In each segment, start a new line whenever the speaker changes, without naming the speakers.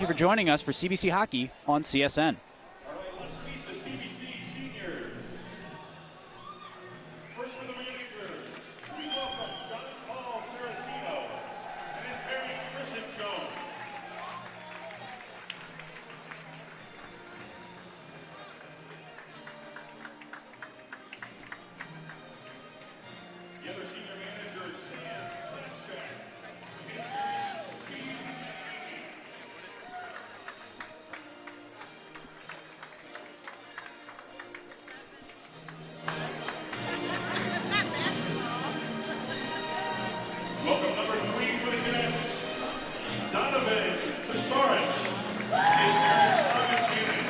you for joining us for CBC Hockey on CSN.
All right, let's meet the CBC seniors. First for the managers, we welcome John Paul Saraceno and his parents, Chris and Joan. The other senior manager is Sam Slanchak. His parents, Steve and Amy. Welcome number 3 for the Cadets, Donovan Thesaurus. His parents, Bob and Jamie.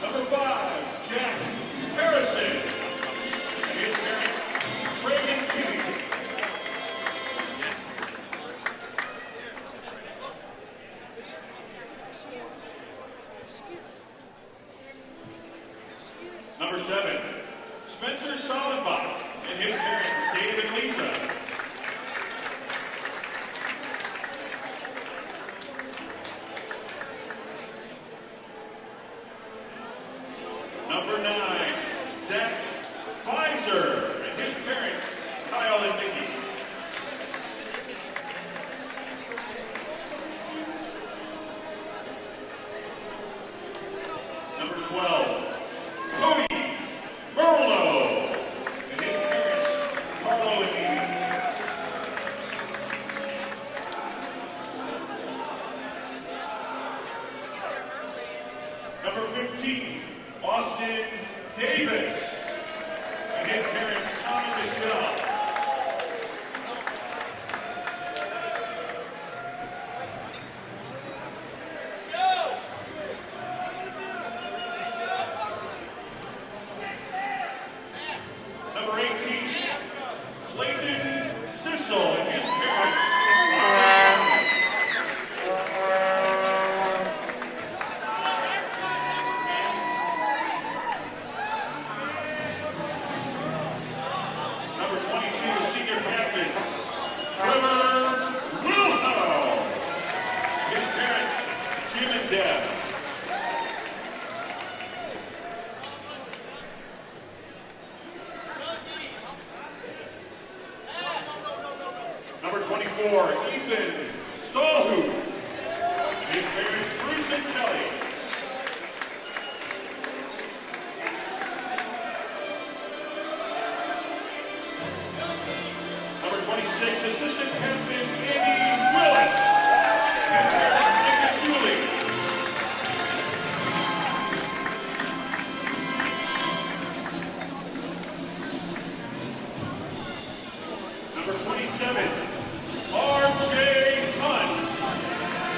Number 5, Jack Harrison. And his parents, Craig and Kitty. Number 7, Spencer Sollenbach and his parents, Dave and Lisa. Number 9, Zach Pfizer and his parents, Kyle and Nikki. Number 12, Cody Burlow and his parents, Carlo and Amy. Number 15, Austin Davis and his parents, Tom and Michelle. Number 18, Clayton Sissel and his parents. Number 22, senior captain, Trevor Wilhelm. His parents, Jim and Deb. Number 24, Ethan Stahlhoop. His parents, Bruce and Kelly. Number 26, Assistant Captain Andy Willis. His parents, Nick and Julie. Number 27, R.J. Hunt.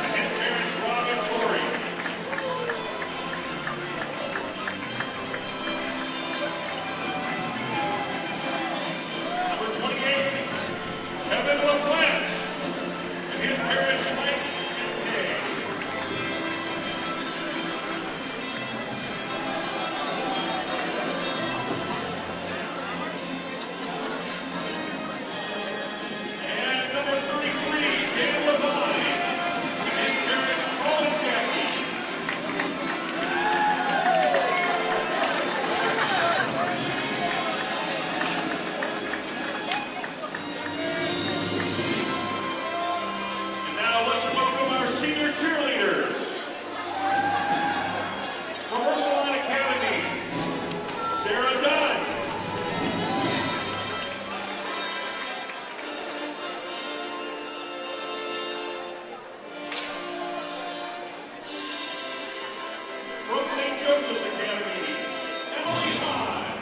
And his parents, Rob and Tori. Number 28, Kevin LaPlante. And his parents, Mike and Kay. And number 33, Dan Levine. And his parents, Paul and Jackie. And now let's welcome our senior cheerleaders. From Ursuline Academy, Sarah Dunn. From St. Joseph's Academy, Emily Hahn.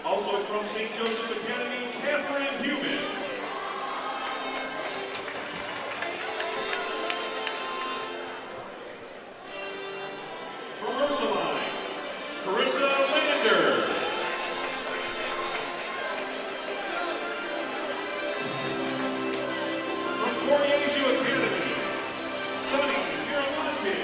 Also from St. Joseph's Academy, Catherine Human. From Ursuline, Carissa Lander. From Corieju Academy, Sunny Miramonte.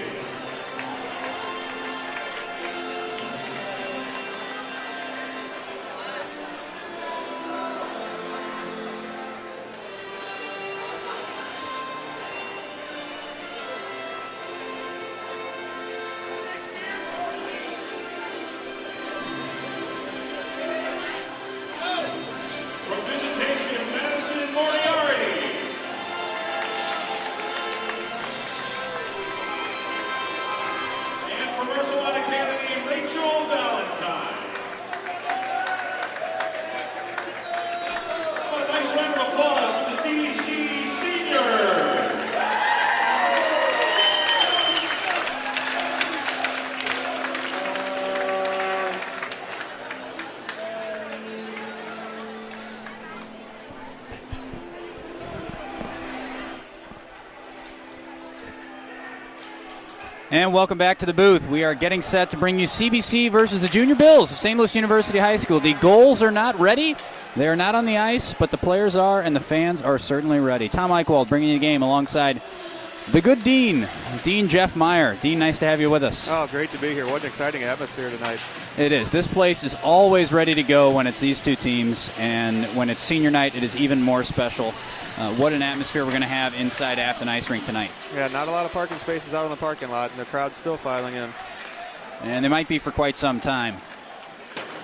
And welcome back to the booth. We are getting set to bring you CBC versus the Junior Bills of St. Louis University High School. The goals are not ready. They are not on the ice, but the players are, and the fans are certainly ready. Tom Eichwald bringing you the game alongside the good Dean Jeff Meyer. Dean, nice to have you with us.
Oh, great to be here. What an exciting atmosphere tonight.
It is. This place is always ready to go when it's these two teams, and when it's senior night, it is even more special. What an atmosphere we're going to have inside Afton Ice Rink tonight.
Yeah, not a lot of parking spaces out in the parking lot, and the crowd's still filing in.
And they might be for quite some time.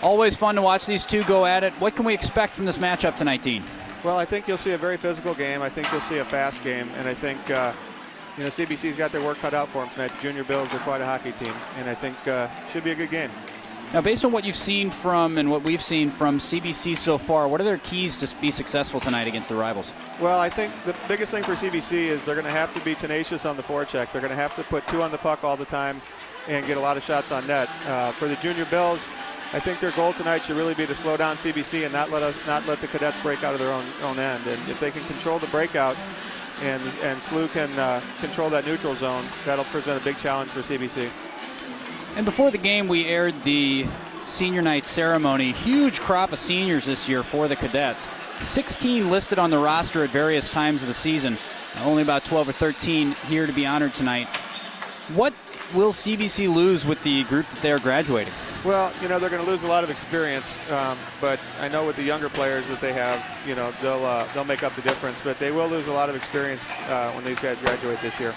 Always fun to watch these two go at it. What can we expect from this matchup tonight, Dean?
Well, I think you'll see a very physical game. I think you'll see a fast game, and I think CBC's got their work cut out for them tonight. The Junior Bills are quite a hockey team, and I think should be a good game.
Now, based on what you've seen from and what we've seen from CBC so far, what are their keys to be successful tonight against the rivals?
Well, I think the biggest thing for CBC is they're going to have to be tenacious on the forecheck. They're going to have to put two on the puck all the time and get a lot of shots on net. For the Junior Bills, I think their goal tonight should really be to slow down CBC and not let the Cadets break out of their own end. And if they can control the breakout and SLUH can control that neutral zone, that'll present a big challenge for CBC.
And before the game, we aired the senior night ceremony. Huge crop of seniors this year for the Cadets. 16 listed on the roster at various times of the season. Only about 12 or 13 here to be honored tonight. What will CBC lose with the group that they're graduating?
Well, they're going to lose a lot of experience, but I know with the younger players that they have, they'll make up the difference. But they will lose a lot of experience when these guys graduate this year.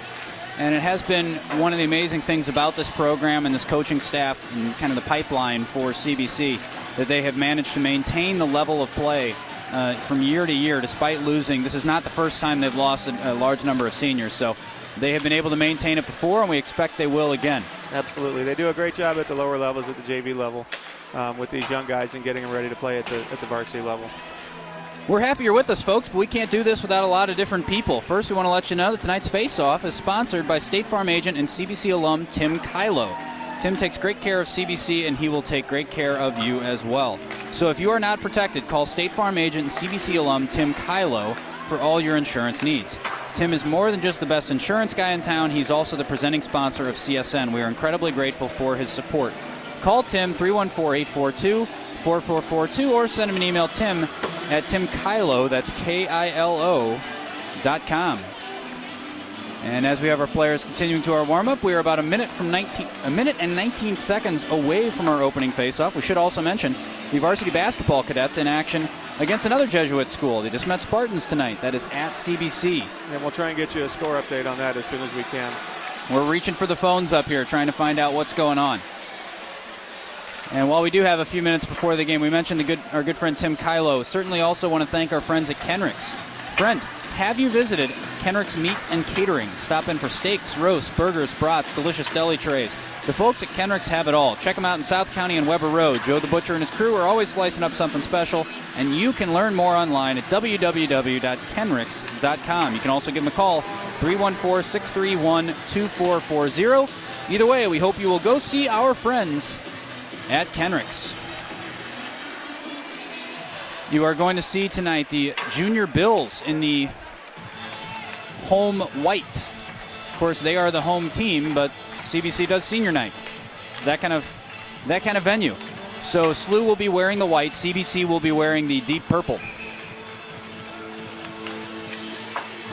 And it has been one of the amazing things about this program and this coaching staff and kind of the pipeline for CBC that they have managed to maintain the level of play from year to year despite losing. This is not the first time they've lost a large number of seniors, so they have been able to maintain it before, and we expect they will again.
Absolutely. They do a great job at the lower levels, at the JV level, with these young guys and getting them ready to play at the varsity level.
We're happy you're with us, folks, but we can't do this without a lot of different people. First, we want to let you know that tonight's face-off is sponsored by State Farm agent and CBC alum Tim Kylo. Tim takes great care of CBC, and he will take great care of you as well. So if you are not protected, call State Farm agent and CBC alum Tim Kylo for all your insurance needs. Tim is more than just the best insurance guy in town. He's also the presenting sponsor of CSN. We are incredibly grateful for his support. Call Tim 314-842-4442 or send him an email, Tim@TimKylo, that's KILO.com. And as we have our players continuing to our warm-up, we are about a minute and 19 seconds away from our opening face-off. We should also mention the varsity basketball Cadets in action against another Jesuit school. They just met Spartans tonight. That is at CBC.
And we'll try and get you a score update on that as soon as we can.
We're reaching for the phones up here, trying to find out what's going on. And while we do have a few minutes before the game, we mentioned our good friend Tim Kylo. Certainly also want to thank our friends at Kenrick's. Friends, have you visited Kenrick's Meat and Catering? Stop in for steaks, roasts, burgers, brats, delicious deli trays. The folks at Kenrick's have it all. Check them out in South County and Weber Road. Joe the Butcher and his crew are always slicing up something special, and you can learn more online at www.kenricks.com. You can also give them a call, 314-631-2440. Either way, we hope you will go see our friends at Kenrick's. You are going to see tonight the Junior Bills in the home white. Of course, they are the home team, but CBC does senior night. That kind of venue. So SLUH will be wearing the white. CBC will be wearing the deep purple.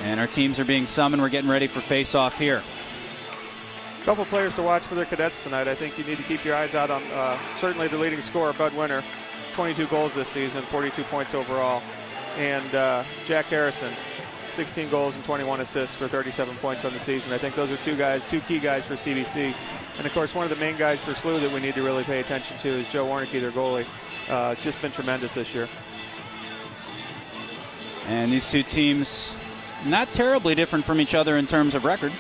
And our teams are being summoned. We're getting ready for face-off here.
A couple players to watch for their Cadets tonight. I think you need to keep your eyes out on certainly the leading scorer, Bud Winter, 22 goals this season, 42 points overall. And Jack Harrison, 16 goals and 21 assists for 37 points on the season. I think those are two key guys for CBC. And, of course, one of the main guys for SLUH that we need to really pay attention to is Joe Warnicki, their goalie. Just been tremendous this year.
And these two teams not terribly different from each other in terms of record.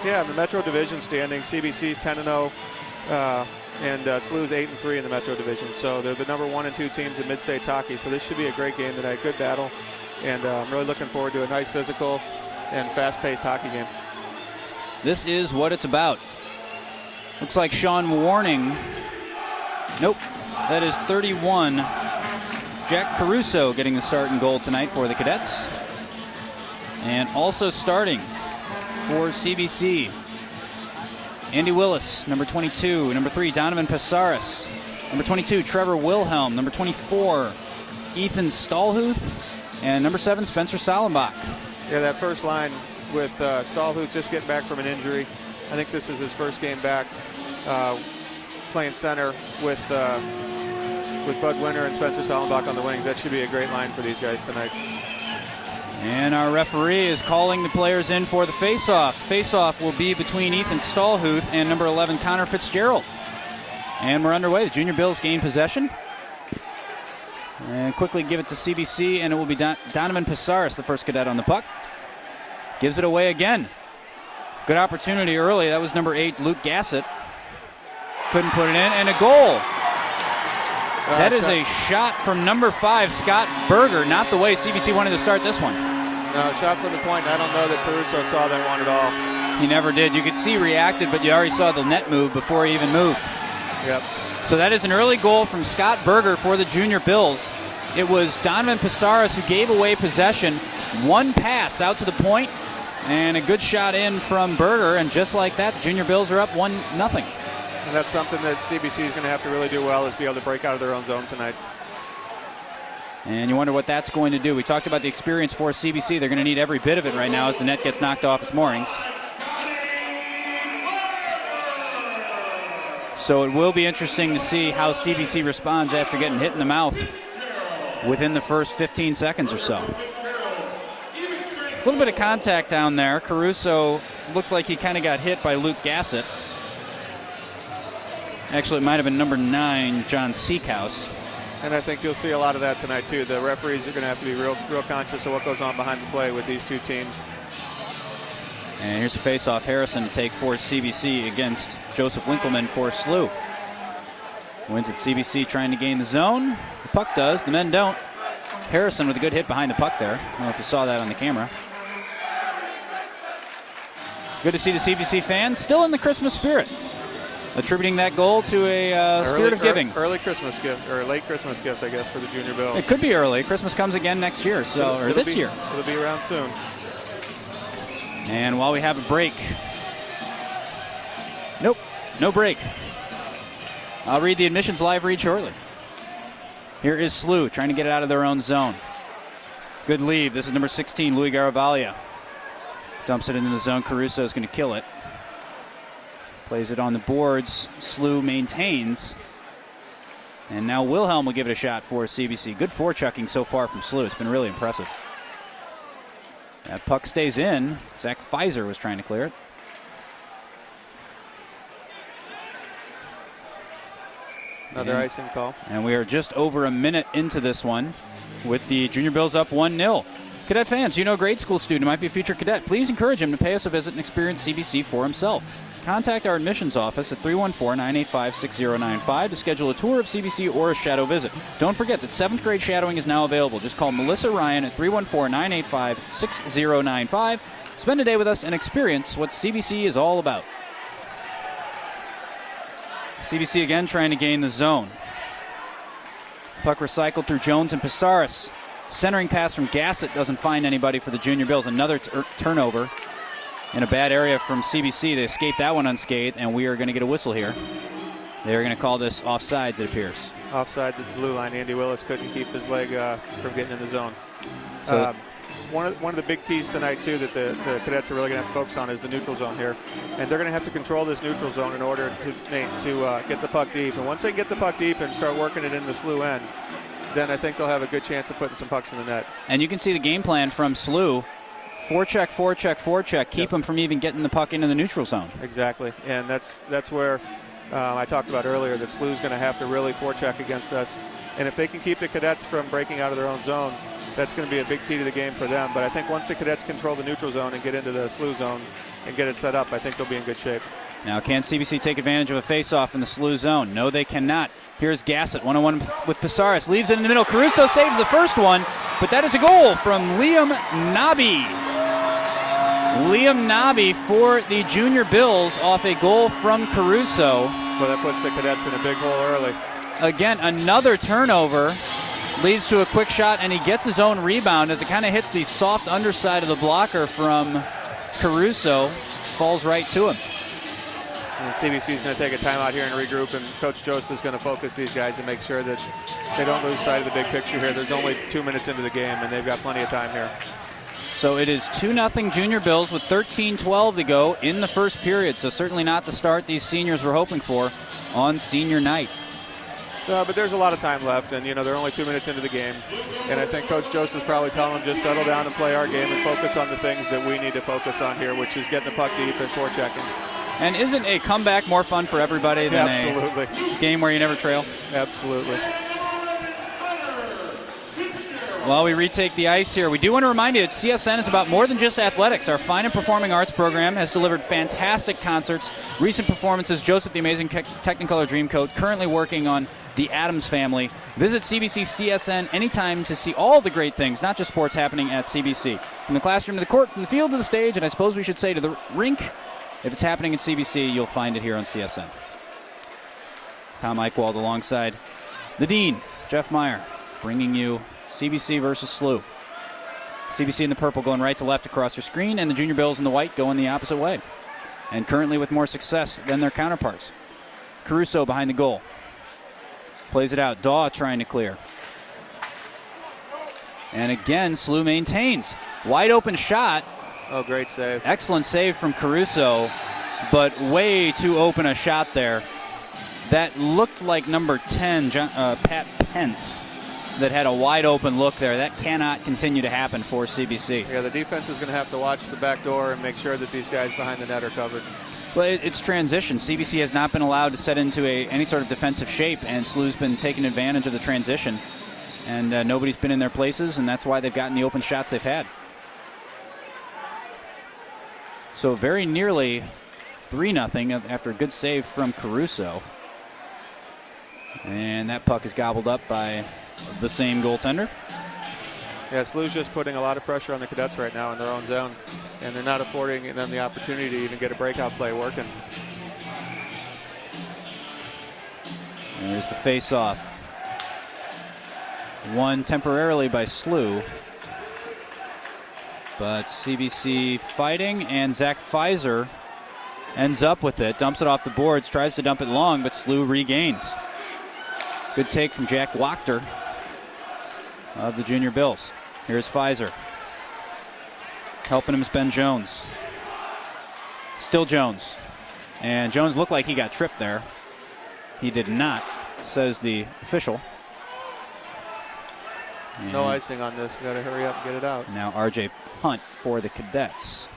Yeah, in the Metro Division standings, CBC's 10-0, and SLUH's 8-3 in the Metro Division. So they're the number 1 and 2 teams in Mid-States hockey. So this should be a great game tonight, good battle, and I'm really looking forward to a nice physical and fast-paced hockey game.
This is what it's about. Looks like Sean Warning. Nope, that is 31. Jack Caruso getting the start and goal tonight for the Cadets. And also starting for CBC, Andy Willis. Number 22. Number 3, Donovan Pesaris. Number 22, Trevor Wilhelm. Number 24, Ethan Stallhuth. And number 7, Spencer Salenbach.
Yeah, that first line with Stallhuth just getting back from an injury. I think this is his first game back playing center with Bud Winter and Spencer Salenbach on the wings. That should be a great line for these guys tonight.
And our referee is calling the players in for the face-off. Face-off will be between Ethan Stallhuth and number 11, Connor Fitzgerald. And we're underway. The Junior Bills gain possession. And quickly give it to CBC, and it will be Donovan Pesaris, the first cadet on the puck. Gives it away again. Good opportunity early. That was number 8, Luke Gassett. Couldn't put it in, and a goal. That is a shot from number 5, Scott Berger. Not the way CBC wanted to start this one.
No, shot from the point. I don't know that Caruso saw that one at all.
He never did. You could see reacted, but you already saw the net move before he even moved.
Yep.
So that is an early goal from Scott Berger for the Junior Bills. It was Donovan Pesaris who gave away possession. One pass out to the point, and a good shot in from Berger. And just like that, the Junior Bills are up 1-0.
And that's something that CBC is going to have to really do well, is be able to break out of their own zone tonight.
And you wonder what that's going to do. We talked about the experience for CBC. They're going to need every bit of it right now as the net gets knocked off its moorings. So it will be interesting to see how CBC responds after getting hit in the mouth within the first 15 seconds or so. A little bit of contact down there. Caruso looked like he kind of got hit by Luke Gassett. Actually, it might have been number 9, John Seekhouse.
And I think you'll see a lot of that tonight, too. The referees are going to have to be real conscious of what goes on behind the play with these two teams.
And here's a face-off. Harrison to take for CBC against Joseph Winkleman for SLUH. Wins at CBC trying to gain the zone. The puck does. The men don't. Harrison with a good hit behind the puck there. I don't know if you saw that on the camera. Good to see the CBC fans still in the Christmas spirit, attributing that goal to a spirit of giving.
Early Christmas gift, or late Christmas gift, I guess, for the Junior Bills.
It could be early. Christmas comes again next year, or this year.
It'll be around soon.
And while we have a break, nope, no break. I'll read the admissions live read shortly. Here is SLUH trying to get it out of their own zone. Good lead. This is number 16, Louis Garavaglia. Dumps it into the zone. Caruso is going to kill it. Plays it on the boards. SLUH maintains. And now Wilhelm will give it a shot for CBC. Good forechucking so far from SLUH. It's been really impressive. That puck stays in. Zach Pfizer was trying to clear it.
Another icing call.
And we are just over a minute into this one with the Junior Bills up 1-0. Cadet fans, you know a grade school student might be a future cadet. Please encourage him to pay us a visit and experience CBC for himself. Contact our admissions office at 314-985-6095 to schedule a tour of CBC or a shadow visit. Don't forget that 7th grade shadowing is now available. Just call Melissa Ryan at 314-985-6095. Spend a day with us and experience what CBC is all about. CBC again trying to gain the zone. Puck recycled through Jones and Pesaris. Centering pass from Gassett doesn't find anybody for the Junior Bills. Another turnover in a bad area from CBC. They escaped that one unscathed, and we are going to get a whistle here. They're going to call this offsides, it appears.
Offsides at the blue line. Andy Willis couldn't keep his leg from getting in the zone.
So
one of the big keys tonight, too, that the cadets are really going to have to focus on is the neutral zone here. And they're going to have to control this neutral zone in order to get the puck deep. And once they get the puck deep and start working it in the SLUH end, then I think they'll have a good chance of putting some pucks in the net.
And you can see the game plan from SLUH. Forecheck, forecheck, forecheck. Keep them from even getting the puck into the neutral zone.
Exactly. And that's where I talked about earlier that SLUH's going to have to really forecheck against us. And if they can keep the cadets from breaking out of their own zone, that's going to be a big key to the game for them. But I think once the cadets control the neutral zone and get into the SLUH zone and get it set up, I think they'll be in good shape.
Now, can CBC take advantage of a face-off in the SLUH zone? No, they cannot. Here's Gassett, one-on-one with Pesaris. Leaves it in the middle. Caruso saves the first one, but that is a goal from Liam Nobby. Liam Nobby for the Junior Bills off a goal from Caruso.
Well, that puts the cadets in a big hole early.
Again, another turnover leads to a quick shot, and he gets his own rebound as it kind of hits the soft underside of the blocker from Caruso. Falls right to him.
And CBC is going to take a timeout here and regroup, and Coach Joseph is going to focus these guys and make sure that they don't lose sight of the big picture here. There's only 2 minutes into the game, and they've got plenty of time here.
So it is 2-0 Junior Bills with 13:12 to go in the first period. So certainly not the start these seniors were hoping for on senior night.
But there's a lot of time left, and, they're only 2 minutes into the game. And I think Coach Joseph's probably telling them just settle down and play our game and focus on the things that we need to focus on here, which is getting the puck deep and forechecking.
And isn't a comeback more fun for everybody than
Absolutely.
a game where you never trail?
Absolutely.
While we retake the ice here, we do want to remind you that CSN is about more than just athletics. Our Fine and Performing Arts program has delivered fantastic concerts, recent performances, Joseph the Amazing Technicolor Dreamcoat, currently working on The Addams Family. Visit CBC CSN anytime to see all the great things, not just sports, happening at CBC. From the classroom to the court, from the field to the stage, and I suppose we should say to the rink, if it's happening at CBC, you'll find it here on CSN. Tom Eichwald alongside the Dean, Jeff Meyer, bringing you CBC versus SLUH. CBC in the purple going right to left across your screen, and the Junior Bills in the white going the opposite way. And currently with more success than their counterparts. Caruso behind the goal. Plays it out. Daw trying to clear. And again, SLUH maintains. Wide open shot.
Oh, great save.
Excellent save from Caruso, but way too open a shot there. That looked like number 10, Pat Pence, that had a wide open look there. That cannot continue to happen for CBC.
Yeah, the defense is going to have to watch the back door and make sure that these guys behind the net are covered.
Well, it's transition. CBC has not been allowed to set into any sort of defensive shape, and SLUH's been taking advantage of the transition. And nobody's been in their places, and that's why they've gotten the open shots they've had. So very nearly 3-0 after a good save from Caruso. And that puck is gobbled up by the same goaltender.
Yeah, SLUH's just putting a lot of pressure on the Cadets right now in their own zone, and they're not affording them the opportunity to even get a breakout play working.
There's the face-off. Won temporarily by SLUH. But CBC fighting, and Zach Pfizer ends up with it, dumps it off the boards, tries to dump it long, but SLUH regains. Good take from Jack Wachter of the Junior Bills. Here's Pfizer. Helping him is Ben Jones. Still Jones. And Jones looked like he got tripped there. He did not, says the official.
No icing on this. We got to hurry up and get it out.
Now RJ Hunt for the Cadets.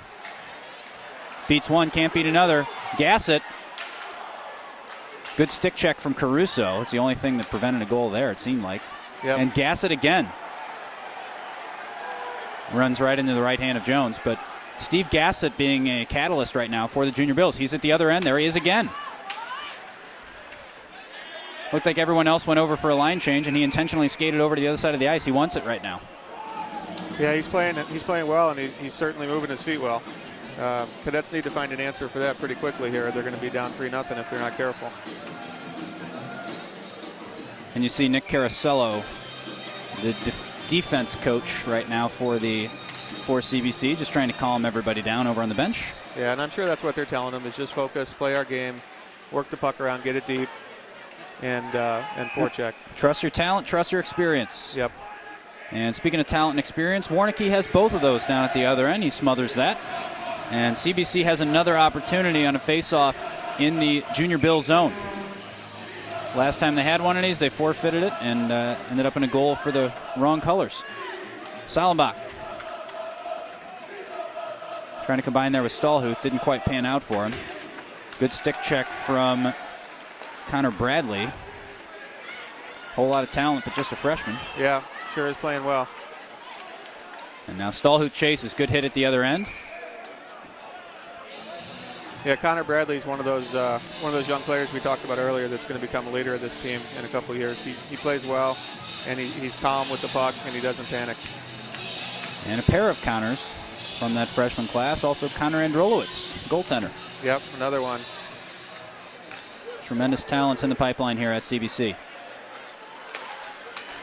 Beats one, can't beat another. Gassett. Good stick check from Caruso. It's the only thing that prevented a goal there, it seemed like.
Yep.
And Gassett again. Runs right into the right hand of Jones. But Steve Gassett being a catalyst right now for the Junior Bills. He's at the other end. There he is again. Looked like everyone else went over for a line change, and he intentionally skated over to the other side of the ice. He wants it right now.
Yeah, he's playing well, and he's certainly moving his feet well. Cadets need to find an answer for that pretty quickly here. They're going to be down 3-0 if they're not careful.
And you see Nick Caracello, the defense coach right now for CBC, just trying to calm everybody down over on the bench.
Yeah, and I'm sure that's what they're telling them is just focus, play our game, work the puck around, get it deep, and forecheck.
Trust your talent, trust your experience.
Yep.
And speaking of talent and experience, Warnicki has both of those down at the other end. He smothers that. And CBC has another opportunity on a face-off in the Junior Bill zone. Last time they had one of these, they forfeited it and ended up in a goal for the wrong colors. Salenbach trying to combine there with Stahlhuth. Didn't quite pan out for him. Good stick check from Connor Bradley. Whole lot of talent, but just a freshman.
Yeah, sure is playing well.
And now Stahlhuth chases. Good hit at the other end.
Yeah, Connor Bradley's one of those young players we talked about earlier that's going to become a leader of this team in a couple of years. He plays well, and he's calm with the puck, and he doesn't panic.
And a pair of Connors from that freshman class. Also Connor Androlowitz, goaltender.
Yep, another one.
Tremendous talents in the pipeline here at CBC.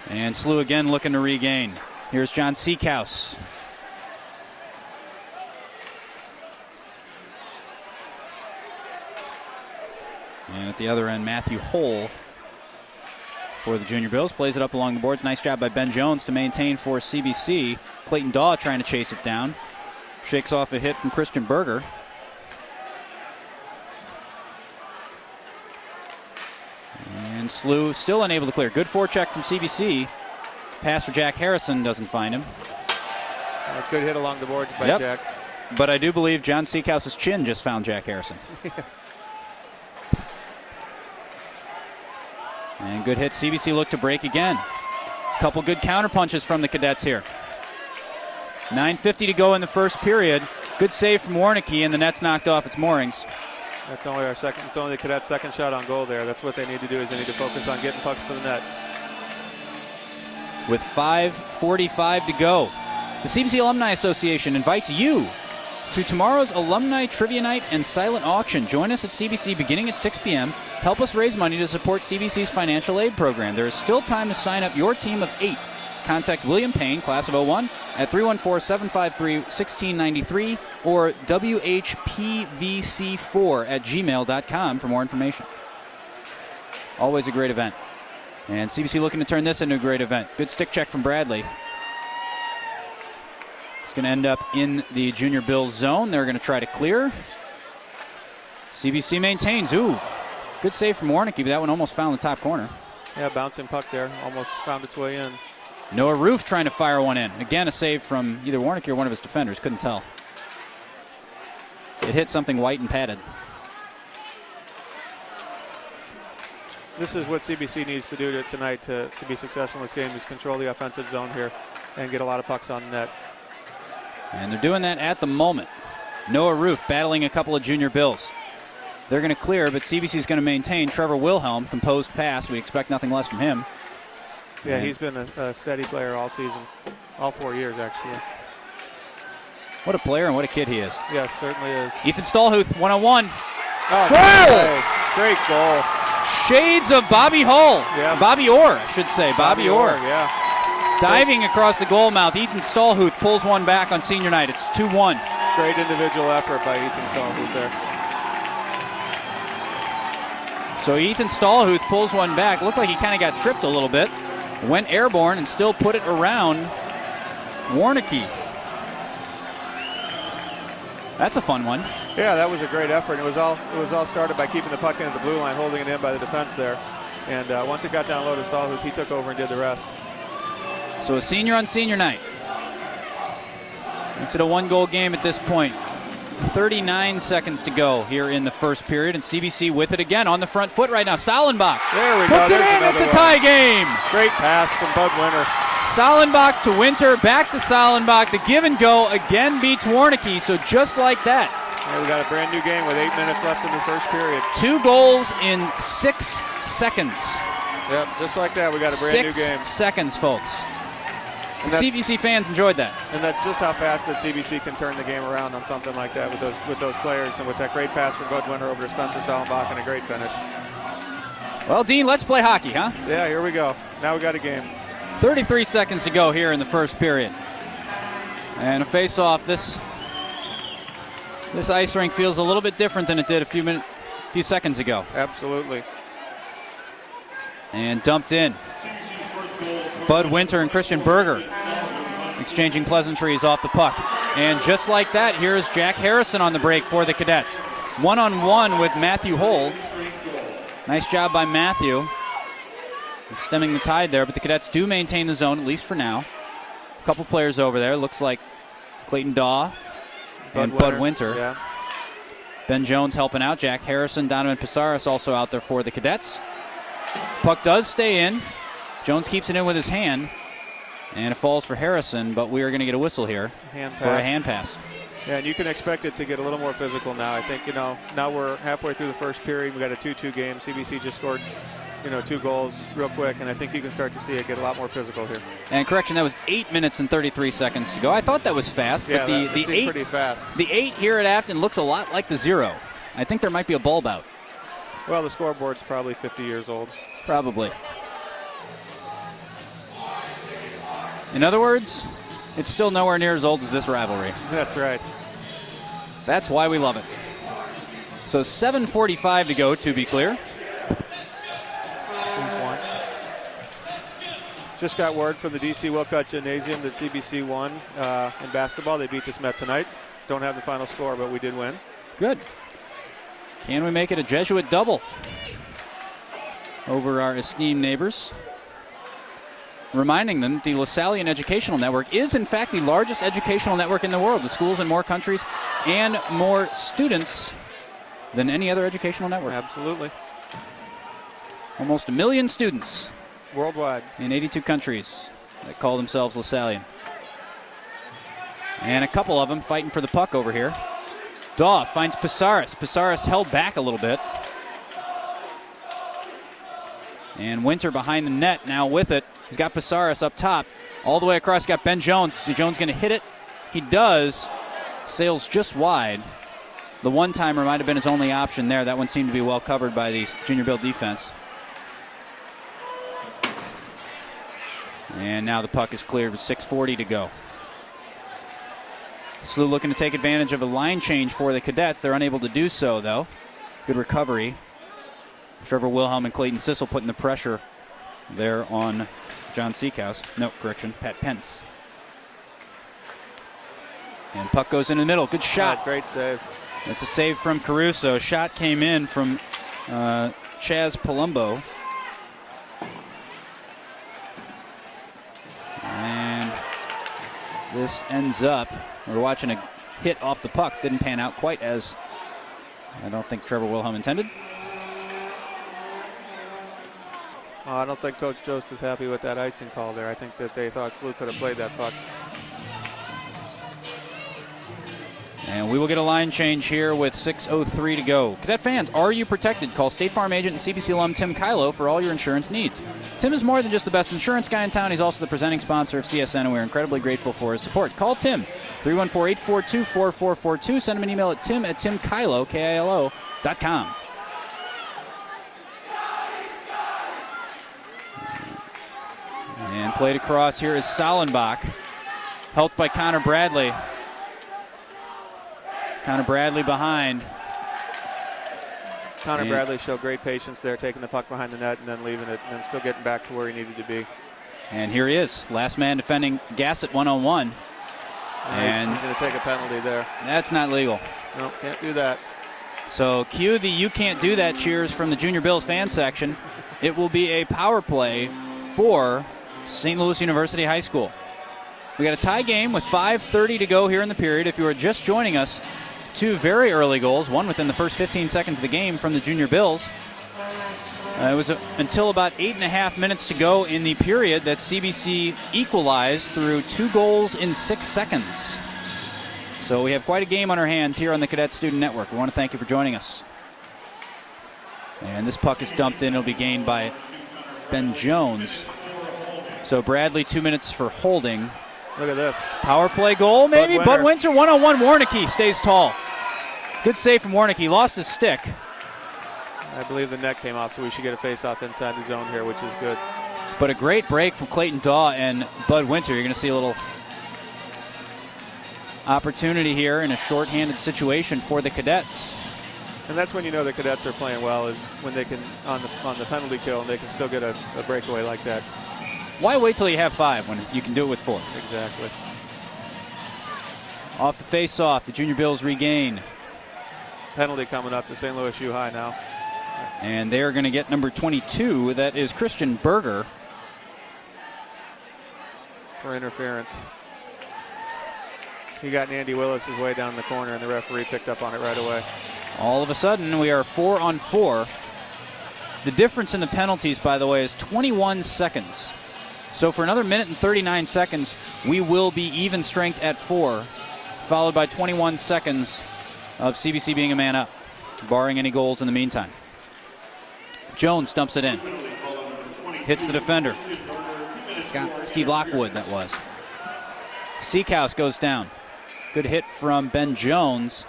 And SLUH again looking to regain. Here's John Seekhouse. And at the other end, Matthew Hole for the Junior Bills plays it up along the boards. Nice job by Ben Jones to maintain for CBC. Clayton Daw trying to chase it down. Shakes off a hit from Christian Berger. And SLUH still unable to clear. Good forecheck from CBC. Pass for Jack Harrison doesn't find him.
Good hit along the boards by Jack.
But I do believe John Seakhouse's chin just found Jack Harrison. And good hit. CBC look to break again. Couple good counter punches from the Cadets here. 9:50 to go in the first period. Good save from Warnicki, and the net's knocked off its moorings.
That's only our second. It's only the Cadets' second shot on goal there. That's what they need to do, is they need to focus on getting pucks to the net.
With 5:45 to go, the CBC Alumni Association invites you to tomorrow's Alumni Trivia Night and Silent Auction. Join us at CBC beginning at 6 p.m. Help us raise money to support CBC's financial aid program. There is still time to sign up your team of 8. Contact William Payne, class of 01, at 314-753-1693 or WHPVC4@gmail.com for more information. Always a great event. And CBC looking to turn this into a great event. Good stick check from Bradley. It's going to end up in the Junior Bills zone. They're going to try to clear. CBC maintains. Ooh, good save from Warnicki, but that one almost found the top corner.
Yeah, bouncing puck there. Almost found its way in.
Noah Roof trying to fire one in. Again, a save from either Warnicki or one of his defenders. Couldn't tell. It hit something white and padded.
This is what CBC needs to do tonight to be successful in this game, is control the offensive zone here and get a lot of pucks on the net.
And they're doing that at the moment. Noah Roof battling a couple of Junior Bills. They're going to clear, but CBC is going to maintain. Trevor Wilhelm, composed pass. We expect nothing less from him.
Yeah, he's been a steady player all season, all 4 years actually.
What a player and what a kid he is.
Yes, certainly is.
Ethan Stallhuth, one-on-one.
Oh,
goal!
Great goal.
Shades of Bobby Hull.
Yeah.
Bobby Orr, I should say. Bobby Orr.
Yeah.
Diving across the goal mouth. Ethan Stallhuth pulls one back on senior night. It's 2-1.
Great individual effort by Ethan Stallhuth there.
So Ethan Stallhuth pulls one back. Looked like he kind of got tripped a little bit. Went airborne and still put it around Warnicki. That's a fun one.
Yeah, that was a great effort. It was all started by keeping the puck into the blue line, holding it in by the defense there. And once it got down low to Stallhuth, he took over and did the rest.
So a senior on senior night. It's a one-goal game at this point. 39 seconds to go here in the first period, and CBC with it again on the front foot right now. Salenbach
there we go.
Puts it in. It's a tie game.
Great pass from Bud Winter.
Salenbach to Winter, back to Salenbach. The give and go again beats Warnicki, so just like that.
Yeah, we got a brand new game with 8 minutes left in the first period.
2 goals in 6 seconds.
Yep, just like that, we got a brand new game.
6 seconds, folks. CBC fans enjoyed that.
And that's just how fast that CBC can turn the game around on something like that with those players, and with that great pass from Bud Winter over to Spencer Salenbach and a great finish.
Well, Dean, let's play hockey, huh?
Yeah, here we go. Now we got a game.
33 seconds to go here in the first period. And a face-off. This ice rink feels a little bit different than it did a few seconds ago.
Absolutely.
And dumped in. Bud Winter and Christian Berger exchanging pleasantries off the puck. And just like that, here's Jack Harrison on the break for the Cadets. One-on-one with Matthew Hole. Nice job by Matthew. Stemming the tide there, but the Cadets do maintain the zone, at least for now. A couple players over there. Looks like Clayton Daw and Bud Winter.
Yeah.
Ben Jones helping out. Jack Harrison, Donovan Pisaris also out there for the Cadets. Puck does stay in. Jones keeps it in with his hand, and it falls for Harrison, but we are going to get a whistle here for a hand pass.
Yeah, and you can expect it to get a little more physical now. I think, now we're halfway through the first period. We got a 2-2 game. CBC just scored, 2 goals real quick, and I think you can start to see it get a lot more physical here.
And correction, that was 8 minutes and 33 seconds to go. I thought that was fast, but
yeah,
the 8
pretty fast.
The 8 here at Afton looks a lot like the 0. I think there might be a bulb out.
Well, the scoreboard's probably 50 years old.
Probably. In other words, it's still nowhere near as old as this rivalry.
That's right.
That's why we love it. So 7:45 to go, to be clear.
Just got word from the DC Wilcott Gymnasium that CBC won in basketball. They beat DeSmet tonight. Don't have the final score, but we did win.
Good. Can we make it a Jesuit double over our esteemed neighbors? Reminding them the LaSallian Educational Network is, in fact, the largest educational network in the world, with schools in more countries and more students than any other educational network.
Absolutely.
Almost 1 million students
Worldwide.
in 82 countries that call themselves LaSallian. And a couple of them fighting for the puck over here. Daw finds Pisaris. Pisaris held back a little bit. And Winter behind the net now with it. He's got Pisaris up top. All the way across, got Ben Jones. Is Jones going to hit it? He does. Sails just wide. The one-timer might have been his only option there. That one seemed to be well covered by the Junior Bill defense. And now the puck is cleared with 6:40 to go. SLUH looking to take advantage of a line change for the Cadets. They're unable to do so, though. Good recovery. Trevor Wilhelm and Clayton Sissel putting the pressure there on John Seekhouse. No, correction, Pat Pence. And puck goes in the middle. Good shot.
Great save.
That's a save from Caruso. Shot came in from Chaz Palumbo. And this ends up, we're watching a hit off the puck. Didn't pan out quite as I don't think Trevor Wilhelm intended.
I don't think Coach Jost is happy with that icing call there. I think that they thought SLUH could have played that puck.
And we will get a line change here with 6:03 to go. Cadet fans, are you protected? Call State Farm agent and CBC alum Tim Kylo for all your insurance needs. Tim is more than just the best insurance guy in town. He's also the presenting sponsor of CSN, and we're incredibly grateful for his support. Call Tim, 314-842-4442. Send him an email at tim@timkylo, K-I-L-O.com. And played across here is Sollenbach, helped by Connor Bradley. Connor Bradley behind.
Connor Bradley showed great patience there, taking the puck behind the net and then leaving it and then still getting back to where he needed to be.
And here he is, last man defending Gassett one-on-one.
And he's going to take a penalty there.
That's not legal.
No, can't do that.
So cue the "you can't do that" cheers from the Junior Bills fan section. It will be a power play for St. Louis University High School. We got a tie game with 5:30 to go here in the period. If you are just joining us, two very early goals, one within the first 15 seconds of the game from the Junior Bills. It was until about 8.5 minutes to go in the period that CBC equalized through 2 goals in 6 seconds. So we have quite a game on our hands here on the Cadet Student Network. We want to thank you for joining us. And this puck is dumped in. It'll be gained by Ben Jones. So Bradley, 2 minutes for holding.
Look at this.
Power play goal, maybe. Bud Winter, one-on-one. Warnicki stays tall. Good save from Warnicki. Lost his stick.
I believe the net came off, so we should get a face-off inside the zone here, which is good.
But a great break from Clayton Daw and Bud Winter. You're going to see a little opportunity here in a shorthanded situation for the Cadets.
And that's when you know the Cadets are playing well, is when they can, on the penalty kill, and they can still get a breakaway like that.
Why wait till you have 5 when you can do it with 4?
Exactly.
Off the face-off, the Junior Bills regain.
Penalty coming up to St. Louis U High now.
And they're going to get number 22. That is Christian Berger.
For interference. He got Andy Willis' way down the corner, and the referee picked up on it right away.
All of a sudden, we are 4-on-4. The difference in the penalties, by the way, is 21 seconds. So for another minute and 39 seconds, we will be even strength at 4, followed by 21 seconds of CBC being a man up, barring any goals in the meantime. Jones dumps it in. Hits the defender. Steve Lockwood, that was. Seekhouse goes down. Good hit from Ben Jones.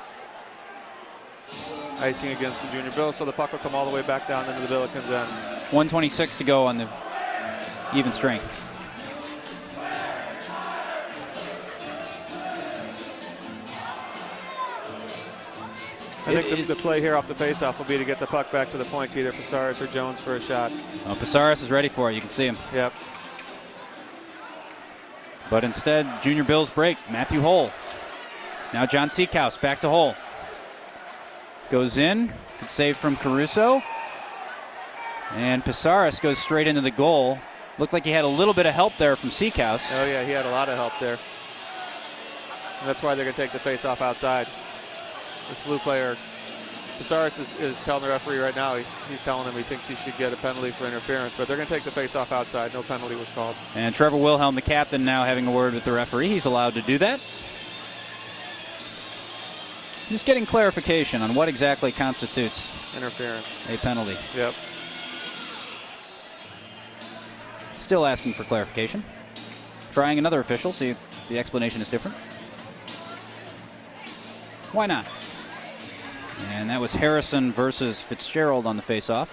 Icing against the Junior Bills, so the puck will come all the way back down into the Billikens end.
1:26 to go on the even strength.
I think the play here off the faceoff will be to get the puck back to the point, either Pasaris or Jones for a shot.
Well, Pasaris is ready for it. You can see him.
Yep.
But instead, Junior Bills break. Matthew Hull. Now John Seekhouse back to Hull. Goes in. Good save from Caruso. And Pasaris goes straight into the goal. Looked like he had a little bit of help there from Seekhouse.
Oh, yeah, he had a lot of help there. And that's why they're going to take the face-off outside. The SLUH player, Pasaris is telling the referee right now, he's telling him he thinks he should get a penalty for interference, but they're going to take the face-off outside. No penalty was called.
And Trevor Wilhelm, the captain, now having a word with the referee. He's allowed to do that. Just getting clarification on what exactly constitutes
interference,
a penalty.
Yep.
Still asking for clarification. Trying another official, see if the explanation is different. Why not? And that was Harrison versus Fitzgerald on the faceoff.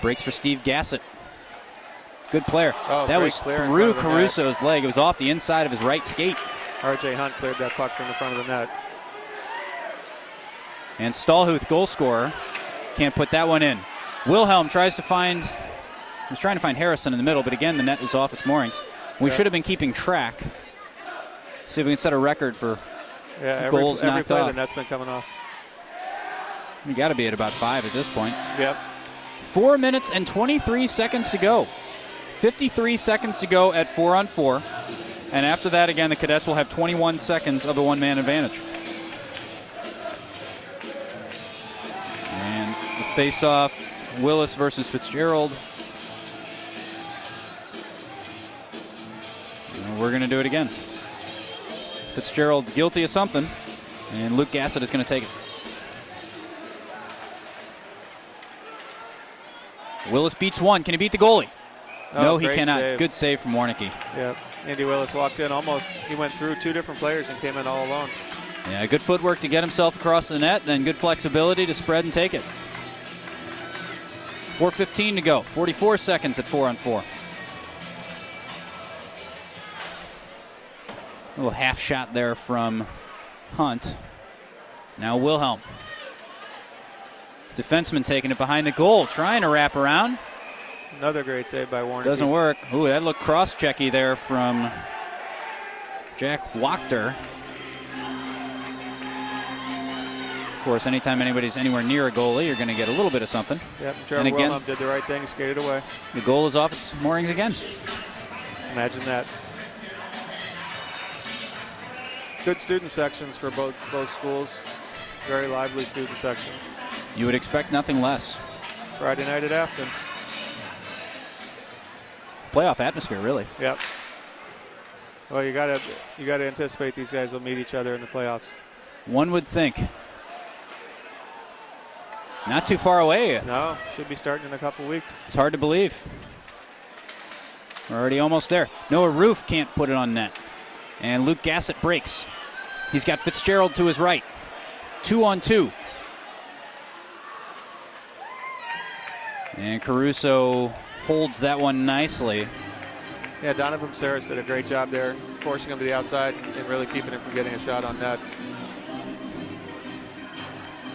Breaks for Steve Gassett. Good player.
Oh,
that was through Caruso's leg. It was off the inside of his right skate.
R.J. Hunt cleared that puck from the front of the net.
And Stallhuth, goal scorer, can't put that one in. Wilhelm tries to find, was trying to find Harrison in the middle, but again, the net is off its moorings. We should have been keeping track. See if we can set a record for goals
every
knocked
play
off.
the net's been coming off.
We got to be at about 5 at this point.
Yep.
4 minutes and 23 seconds to go. 53 seconds to go at 4-on-4. And after that, again, the Cadets will have 21 seconds of a one-man advantage. And the face-off, Willis versus Fitzgerald. And we're going to do it again. Fitzgerald guilty of something, and Luke Gassett is going to take it. Willis beats one. Can he beat the goalie? No, he cannot.
Save.
Good save from Warnicki.
Yep. Andy Willis walked in almost. He went through 2 different players and came in all alone.
Yeah, good footwork to get himself across the net, then good flexibility to spread and take it. 4:15 to go. 44 seconds at 4-on-4. A little half shot there from Hunt. Now Wilhelm. Defenseman taking it behind the goal, trying to wrap around.
Another great save by Warren.
Doesn't work. Ooh, that looked cross-checky there from Jack Wachter. Of course, anytime anybody's anywhere near a goalie, you're going to get a little bit of something.
Yep, Trevor Wilhelm did the right thing, skated away.
The goal is off its moorings again.
Imagine that. Good student sections for both schools. Very lively student sections.
You would expect nothing less.
Friday night at Afton.
Playoff atmosphere, really.
Yep. Well, you gotta anticipate these guys will meet each other in the playoffs.
One would think. Not too far away.
No, should be starting in a couple weeks.
It's hard to believe. We're already almost there. Noah Roof can't put it on net. And Luke Gassett breaks. He's got Fitzgerald to his right. 2-on-2. And Caruso holds that one nicely.
Yeah, Donovan Saris did a great job there, forcing him to the outside and really keeping him from getting a shot on net.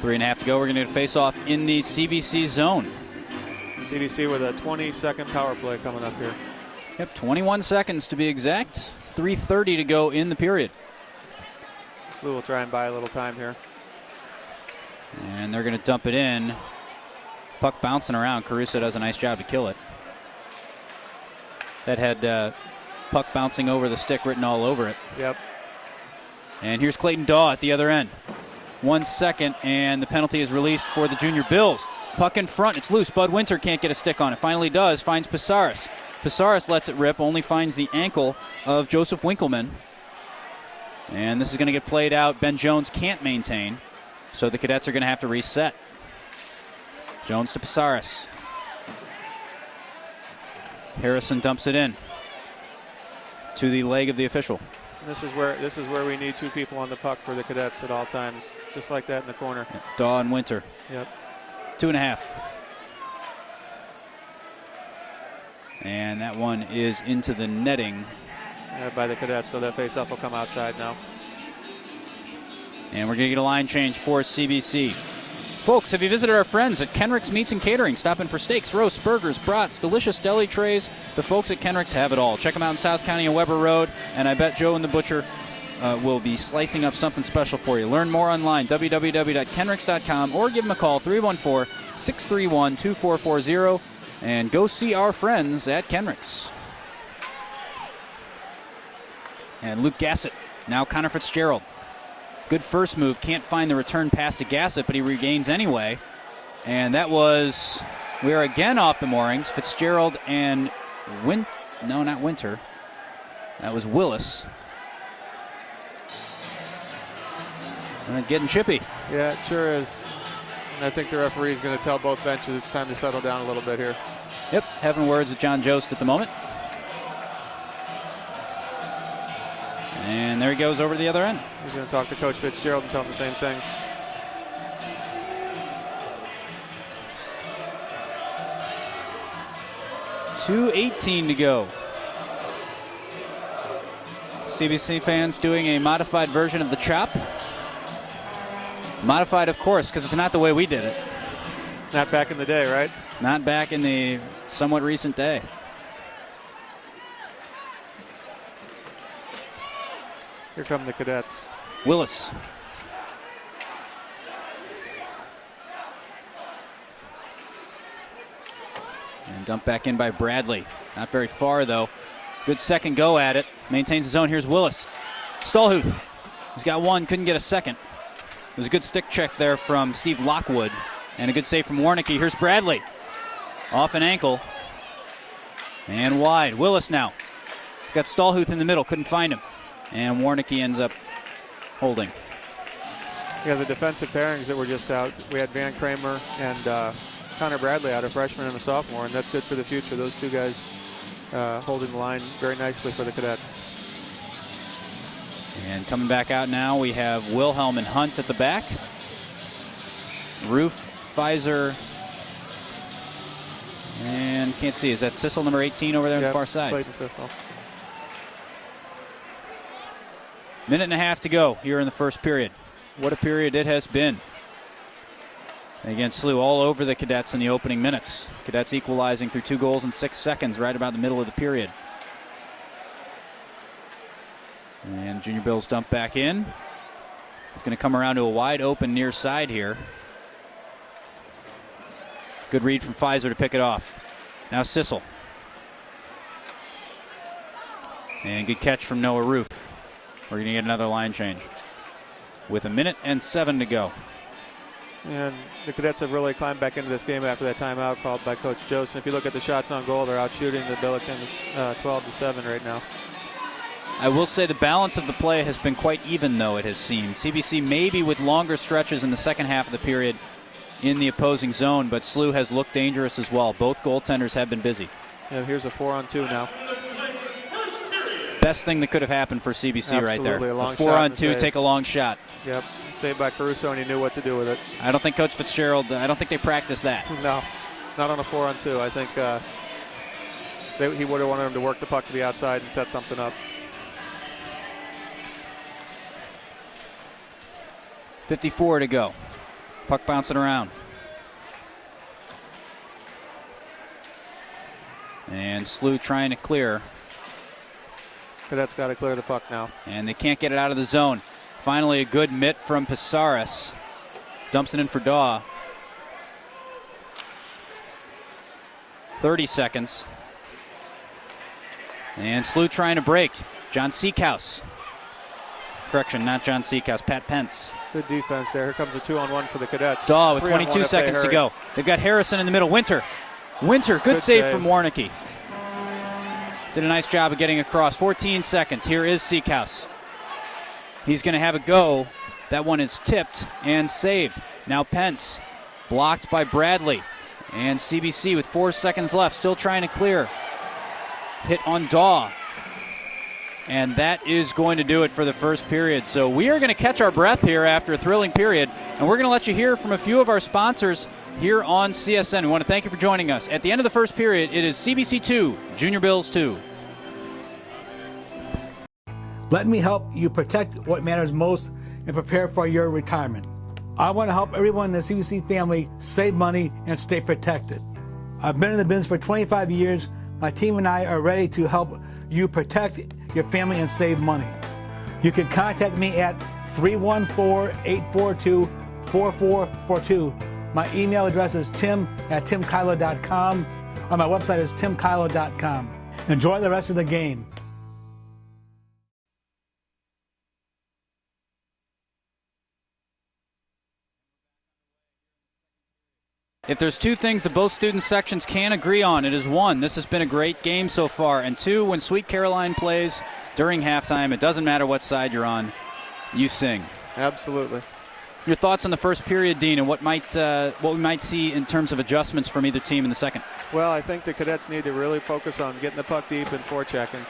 3.5 to go. We're going to get a face-off in the CBC zone.
CBC with a 20-second power play coming up here.
Yep, 21 seconds to be exact. 3:30 to go in the period.
SLUH will try and buy a little time here.
And they're going to dump it in. Puck bouncing around. Caruso does a nice job to kill it. That had puck bouncing over the stick written all over it.
Yep.
And here's Clayton Daw at the other end. 1 second, and the penalty is released for the Junior Bills. Puck in front. It's loose. Bud Winter can't get a stick on it. Finally does. Finds Pasaris. Pasaris lets it rip. Only finds the ankle of Joseph Winkleman. And this is going to get played out. Ben Jones can't maintain. So the Cadets are going to have to reset. Jones to Pasaris. Harrison dumps it in to the leg of the official.
And this is where we need 2 people on the puck for the Cadets at all times, just like that in the corner.
Daw and Winter.
Yep.
2.5. And that one is into the netting.
By the Cadets, so that faceoff will come outside now.
And we're going to get a line change for CBC. Folks, have you visited our friends at Kenrick's Meats and Catering? Stop in for steaks, roasts, burgers, brats, delicious deli trays. The folks at Kenrick's have it all. Check them out in South County and Weber Road, and I bet Joe and the Butcher will be slicing up something special for you. Learn more online, www.kenricks.com, or give them a call, 314-631-2440, and go see our friends at Kenrick's. And Luke Gassett, now Connor Fitzgerald. Good first move, can't find the return pass to Gassett, but he regains anyway. And that was, we are again off the moorings. Fitzgerald and not Winter. That was Willis. And getting chippy.
Yeah, it sure is. And I think the referee is going to tell both benches it's time to settle down a little bit here.
Yep, having words with John Jost at the moment. And there he goes over to the other end.
He's going to talk to Coach Fitzgerald and tell him the same thing.
.2:18 to go. CBC fans doing a modified version of the chop. Modified, of course, because it's not the way we did it.
Not back in the day, right?
Not back in the somewhat recent day.
Here come the Cadets.
Willis. And dumped back in by Bradley. Not very far, though. Good second go at it. Maintains his own. Here's Willis. Stallhuth. He's got one, couldn't get a second. There's a good stick check there from Steve Lockwood. And a good save from Warnicki. Here's Bradley. Off an ankle. And wide. Willis now. Got Stallhuth in the middle. Couldn't find him. And Warnicki ends up holding.
Yeah, the defensive pairings that were just out. We had Van Kramer and Connor Bradley out, a freshman and a sophomore, and that's good for the future. Those two guys holding the line very nicely for the Cadets.
And coming back out now, we have Wilhelm and Hunt at the back. Roof, Pfizer, and can't see. Is that Sissel, number 18, over there on the far side?
Clayton Sissel.
Minute and a half to go here in the first period. What a period it has been. Again, SLUH all over the Cadets in the opening minutes. Cadets equalizing through 2 goals in 6 seconds right about the middle of the period. And Junior Bills dump back in. It's going to come around to a wide open near side here. Good read from Pfizer to pick it off. Now Sissel. And good catch from Noah Roof. We're going to get another line change with 1:07 to go.
And the Cadets have really climbed back into this game after that timeout called by Coach Jost. And if you look at the shots on goal, they're out shooting the Billikens 12-7 right now.
I will say the balance of the play has been quite even, though, it has seemed. CBC maybe with longer stretches in the second half of the period in the opposing zone, but SLUH has looked dangerous as well. Both goaltenders have been busy.
Yeah, here's a 4-on-2 now.
Best thing that could have happened for CBC. Absolutely, right there.
A long
4-on-2, take a long shot.
Yep, saved by Caruso, and he knew what to do with it.
I don't think Coach Fitzgerald, I don't think they practiced that.
No, not on a 4-on-2. I think he would have wanted him to work the puck to the outside and set something up.
54 to go. Puck bouncing around. And SLUH trying to clear.
Cadets got to clear the puck now.
And they can't get it out of the zone. Finally a good mitt from Pisaris. Dumps it in for Daw. 30 seconds. And SLUH trying to break. John Seekhouse. Correction, not John Seekhouse, Pat Pence.
Good defense there. Here comes a 2-on-1 for the Cadets.
Daw with 22 seconds to go. They've got Harrison in the middle. Winter, good save from Warnicki. Did a nice job of getting across. 14 seconds. Here is Seekhouse. He's going to have a go. That one is tipped and saved. Now Pence, blocked by Bradley. And CBC with 4 seconds left, still trying to clear. Hit on Daw. And that is going to do it for the first period. So we are going to catch our breath here after a thrilling period. And we're going to let you hear from a few of our sponsors here on CSN. We want to thank you for joining us. At the end of the first period, it is CBC 2, Junior Bills 2.
Let me help you protect what matters most and prepare for your retirement. I want to help everyone in the CBC family save money and stay protected. I've been in the business for 25 years. My team and I are ready to help you protect your family and save money. You can contact me at 314-842-4442. My email address is tim@timkylo.com, or my website is timkylo.com. Enjoy the rest of the game.
If there's two things that both student sections can agree on, it is one, this has been a great game so far, and two, when Sweet Caroline plays during halftime, it doesn't matter what side you're on, you sing.
Absolutely.
Your thoughts on the first period, Dean, and what we might see in terms of adjustments from either team in the second?
Well, I think the Cadets need to really focus on getting the puck deep and forechecking,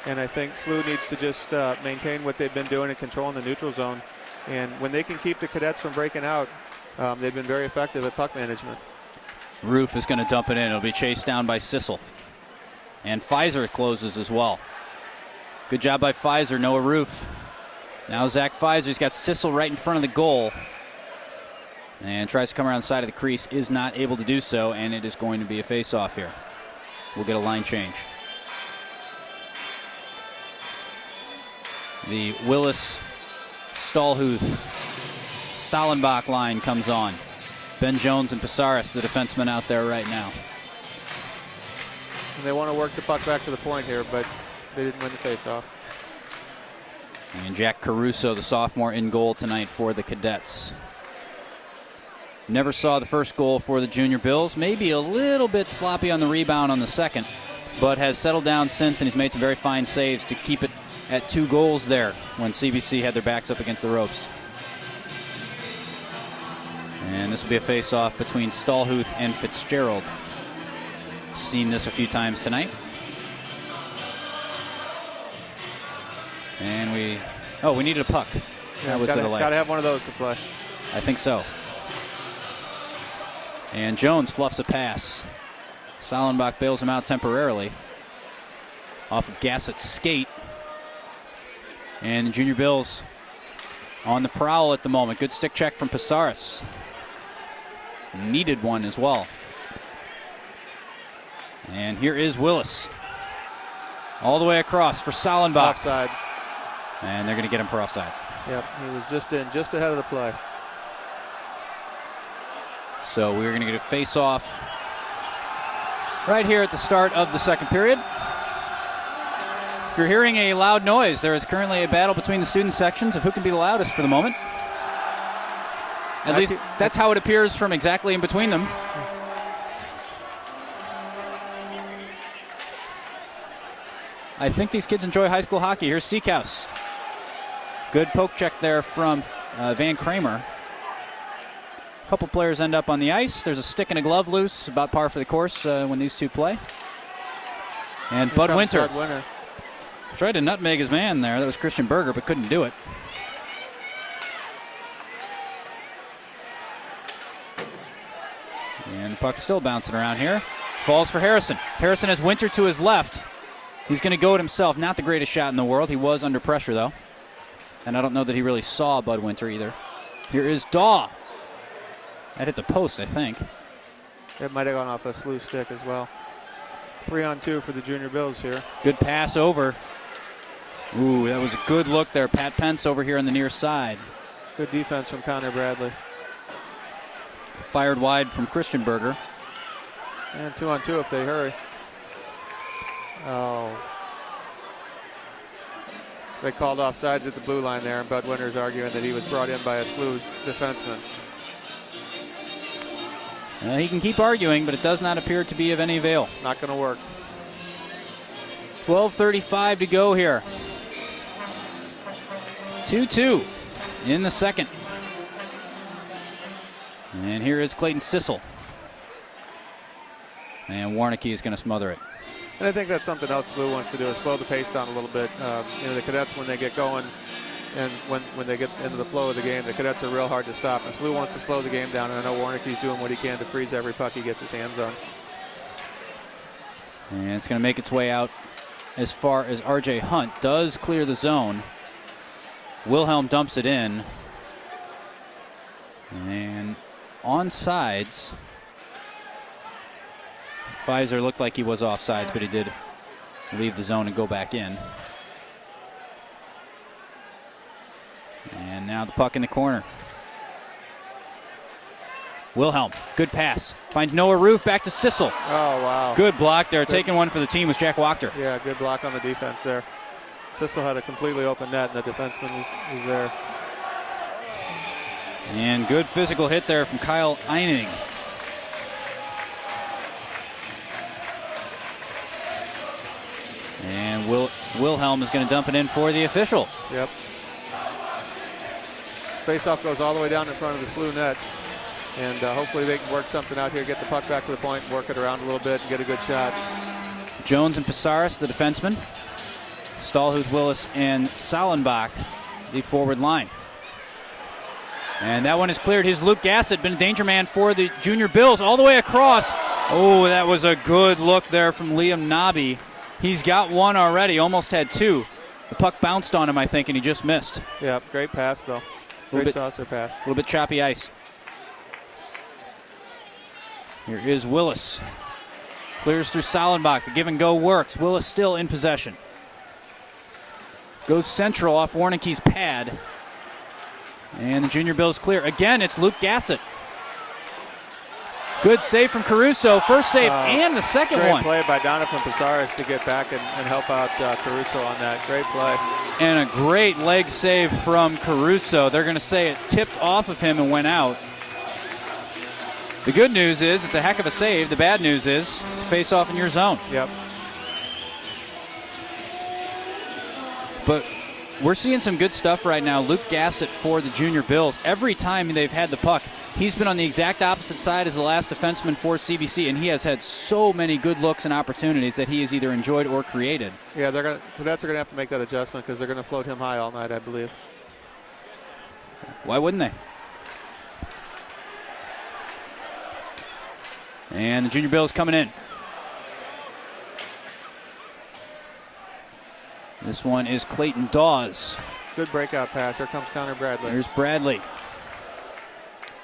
and I think SLUH needs to just maintain what they've been doing and controlling the neutral zone. And when they can keep the Cadets from breaking out, they've been very effective at puck management.
Roof is going to dump it in. It'll be chased down by Sissel. And Pfizer closes as well. Good job by Pfizer, Noah Roof. Now Zach Pfizer's got Sissel right in front of the goal. And tries to come around the side of the crease. Is not able to do so, and it is going to be a face-off here. We'll get a line change. The Willis, Stallhuth, Salenbach line comes on. Ben Jones and Pisaris, the defensemen out there right now.
And they want to work the puck back to the point here, but they didn't win the faceoff.
And Jack Caruso, the sophomore, in goal tonight for the Cadets. Never saw the first goal for the Junior Bills. Maybe a little bit sloppy on the rebound on the second, but has settled down since, and he's made some very fine saves to keep it at 2 goals there when CBC had their backs up against the ropes. And this will be a face-off between Stallhuth and Fitzgerald. Seen this a few times tonight. And we needed a puck.
Yeah,
that was the delay.
Got to have one of those to play.
I think so. And Jones fluffs a pass. Salenbach bails him out temporarily off of Gassett's skate. And the Junior Bills on the prowl at the moment. Good stick check from Pisaris. Needed one as well. And here is Willis. All the way across for Salenbach.
Offsides.
And they're going to get him for offsides.
Yep, he was just ahead of the play.
So we're going to get a face-off right here at the start of the second period. If you're hearing a loud noise, there is currently a battle between the student sections of who can be the loudest for the moment. At least that's how it appears from exactly in between them. I think these kids enjoy high school hockey. Here's Seekhouse. Good poke check there from Van Kramer. A couple players end up on the ice. There's a stick and a glove loose, about par for the course when these two play. And Bud Winter tried to nutmeg his man there. That was Christian Berger, but couldn't do it. And the puck's still bouncing around here. Falls for Harrison. Harrison has Winter to his left. He's going to go it himself. Not the greatest shot in the world. He was under pressure, though. And I don't know that he really saw Bud Winter either. Here is Daw. That hit the post, I think.
It might have gone off a SLUH stick as well. 3-on-2 for the Junior Bills here.
Good pass over. Ooh, that was a good look there. Pat Pence over here on the near side.
Good defense from Connor Bradley.
Fired wide from Christian Berger.
And 2-on-2 if they hurry. Oh. They called offsides at the blue line there, and Bud Winter's arguing that he was brought in by a SLUH defenseman.
He can keep arguing, but it does not appear to be of any avail.
Not going to work.
12:35 to go here. 2-2 in the second. And here is Clayton Sissel. And Warneke is going to smother it.
And I think that's something else SLUH wants to do, is slow the pace down a little bit. The Cadets, when they get going and when they get into the flow of the game, the Cadets are real hard to stop. And SLUH wants to slow the game down, and I know Warneke's doing what he can to freeze every puck he gets his hands on.
And it's going to make its way out as far as R.J. Hunt does clear the zone. Wilhelm dumps it in. And on sides, Pfizer looked like he was offsides, but he did leave the zone and go back in. And now the puck in the corner. Wilhelm, good pass. Finds Noah Roof, back to Sissel.
Oh, wow.
Good block there. Taking one for the team was Jack Wachter.
Yeah, good block on the defense there. Sissel had a completely open net, and the defenseman was there.
And good physical hit there from Kyle Eining. And Wilhelm is going to dump it in for the official.
Yep. Faceoff goes all the way down in front of the SLUH net. And hopefully they can work something out here, get the puck back to the point, work it around a little bit, and get a good shot.
Jones and Pasaris, the defensemen. Stallhuth, Willis, and Salenbach, the forward line. And that one is cleared. Here's Luke Gassett, been a danger man for the Junior Bills, all the way across. Oh, that was a good look there from Liam Nobby. He's got one already, almost had two. The puck bounced on him, I think, and he just missed.
Yeah, great pass, though. Great saucer pass.
A little bit choppy ice. Here is Willis. Clears through Salenbach. The give and go works. Willis still in possession. Goes central off Warnicki's pad. And the Junior Bills clear. Again, it's Luke Gassett. Good save from Caruso. First save and the second one.
Great play by Donovan Pasaris to get back and help out Caruso on that. Great play.
And a great leg save from Caruso. They're going to say it tipped off of him and went out. The good news is it's a heck of a save. The bad news is it's face off in your zone.
Yep.
But we're seeing some good stuff right now. Luke Gassett for the Junior Bills. Every time they've had the puck, he's been on the exact opposite side as the last defenseman for CBC, and he has had so many good looks and opportunities that he has either enjoyed or created.
Yeah, Cadets are going to have to make that adjustment because they're going to float him high all night, I believe.
Why wouldn't they? And the Junior Bills coming in. This one is Clayton Dawes.
Good breakout pass. Here comes Connor Bradley.
There's Bradley.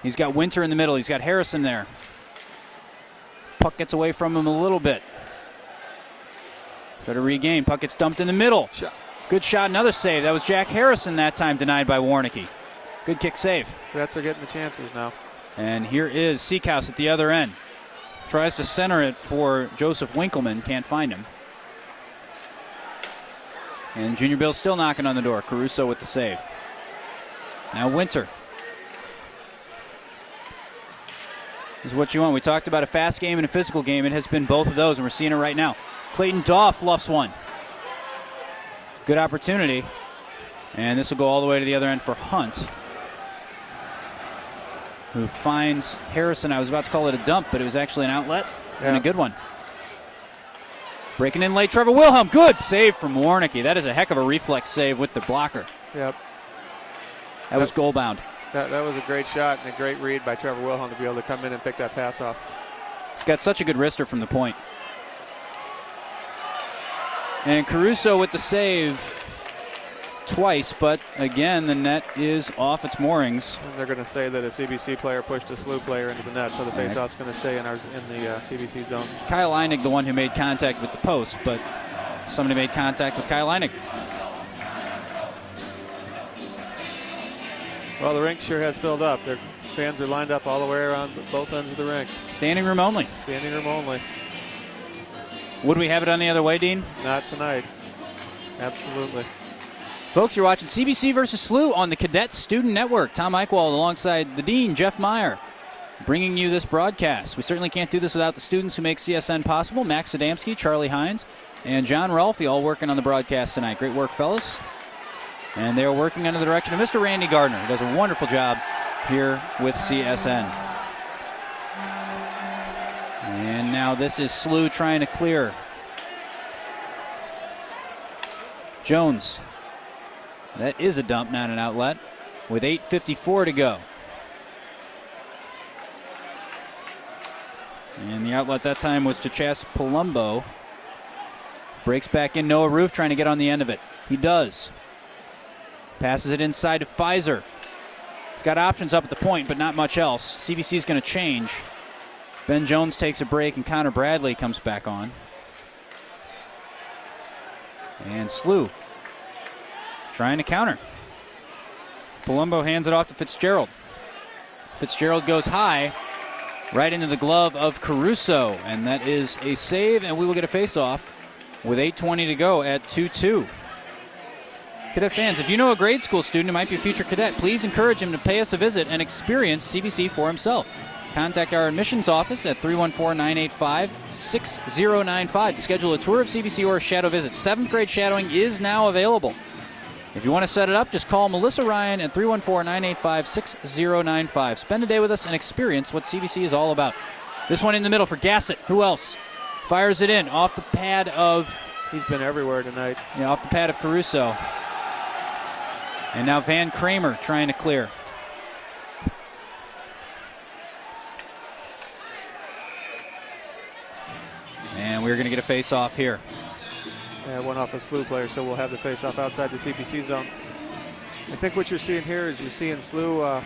He's got Winter in the middle. He's got Harrison there. Puck gets away from him a little bit. Try to regain. Puck gets dumped in the middle.
Shot.
Good shot. Another save. That was Jack Harrison that time, denied by Warnicki. Good kick save.
Cadets are getting the chances now.
And here is Seekhouse at the other end. Tries to center it for Joseph Winkleman. Can't find him. And Junior Bill's still knocking on the door. Caruso with the save. Now Winter. This is what you want. We talked about a fast game and a physical game. It has been both of those, and we're seeing it right now. Clayton Daw fluffs one. Good opportunity. And this will go all the way to the other end for Hunt, who finds Harrison. I was about to call it a dump, but it was actually an outlet and a good one. Breaking in late, Trevor Wilhelm. Good save from Warnicki. That is a heck of a reflex save with the blocker.
Yep.
That was goal bound.
That was a great shot and a great read by Trevor Wilhelm to be able to come in and pick that pass off.
He's got such a good wrister from the point. And Caruso with the save twice, but again, the net is off its moorings.
And they're going to say that a CBC player pushed a SLUH player into the net, so the faceoff's going to stay in the CBC zone.
Kyle Einig, the one who made contact with the post, but somebody made contact with Kyle Einig.
Well, the rink sure has filled up. Their fans are lined up all the way around both ends of the rink.
Standing room only.
Standing room only.
Would we have it on the other way, Dean?
Not tonight. Absolutely.
Folks, you're watching CBC versus SLUH on the Cadet Student Network. Tom Eichwald alongside the Dean, Jeff Meyer, bringing you this broadcast. We certainly can't do this without the students who make CSN possible. Max Adamski, Charlie Hines, and John Rolfe, all working on the broadcast tonight. Great work, fellas. And they're working under the direction of Mr. Randy Gardner, who does a wonderful job here with CSN. And now this is SLUH trying to clear. Jones. That is a dump, not an outlet, with 8:54 to go. And the outlet that time was to Chas Palumbo. Breaks back in. Noah Roof trying to get on the end of it. He does. Passes it inside to Pfizer. He's got options up at the point, but not much else. CBC is going to change. Ben Jones takes a break, and Connor Bradley comes back on. And SLUH trying to counter. Palumbo hands it off to Fitzgerald. Fitzgerald goes high, right into the glove of Caruso, and that is a save, and we will get a face-off with 8:20 to go at 2-2. Cadet fans, if you know a grade school student who might be a future cadet, please encourage him to pay us a visit and experience CBC for himself. Contact our admissions office at 314-985-6095 to schedule a tour of CBC or a shadow visit. 7th grade shadowing is now available. If you want to set it up, just call Melissa Ryan at 314-985-6095. Spend a day with us and experience what CBC is all about. This one in the middle for Gassett. Who else? Fires it in off the pad of...
He's been everywhere tonight.
Yeah, off the pad of Caruso. And now Van Kramer trying to clear. And we're going to get a face-off here.
Yeah, one off a SLUH player, so we'll have the face-off outside the CBC zone. I think what you're seeing here is you're seeing SLUH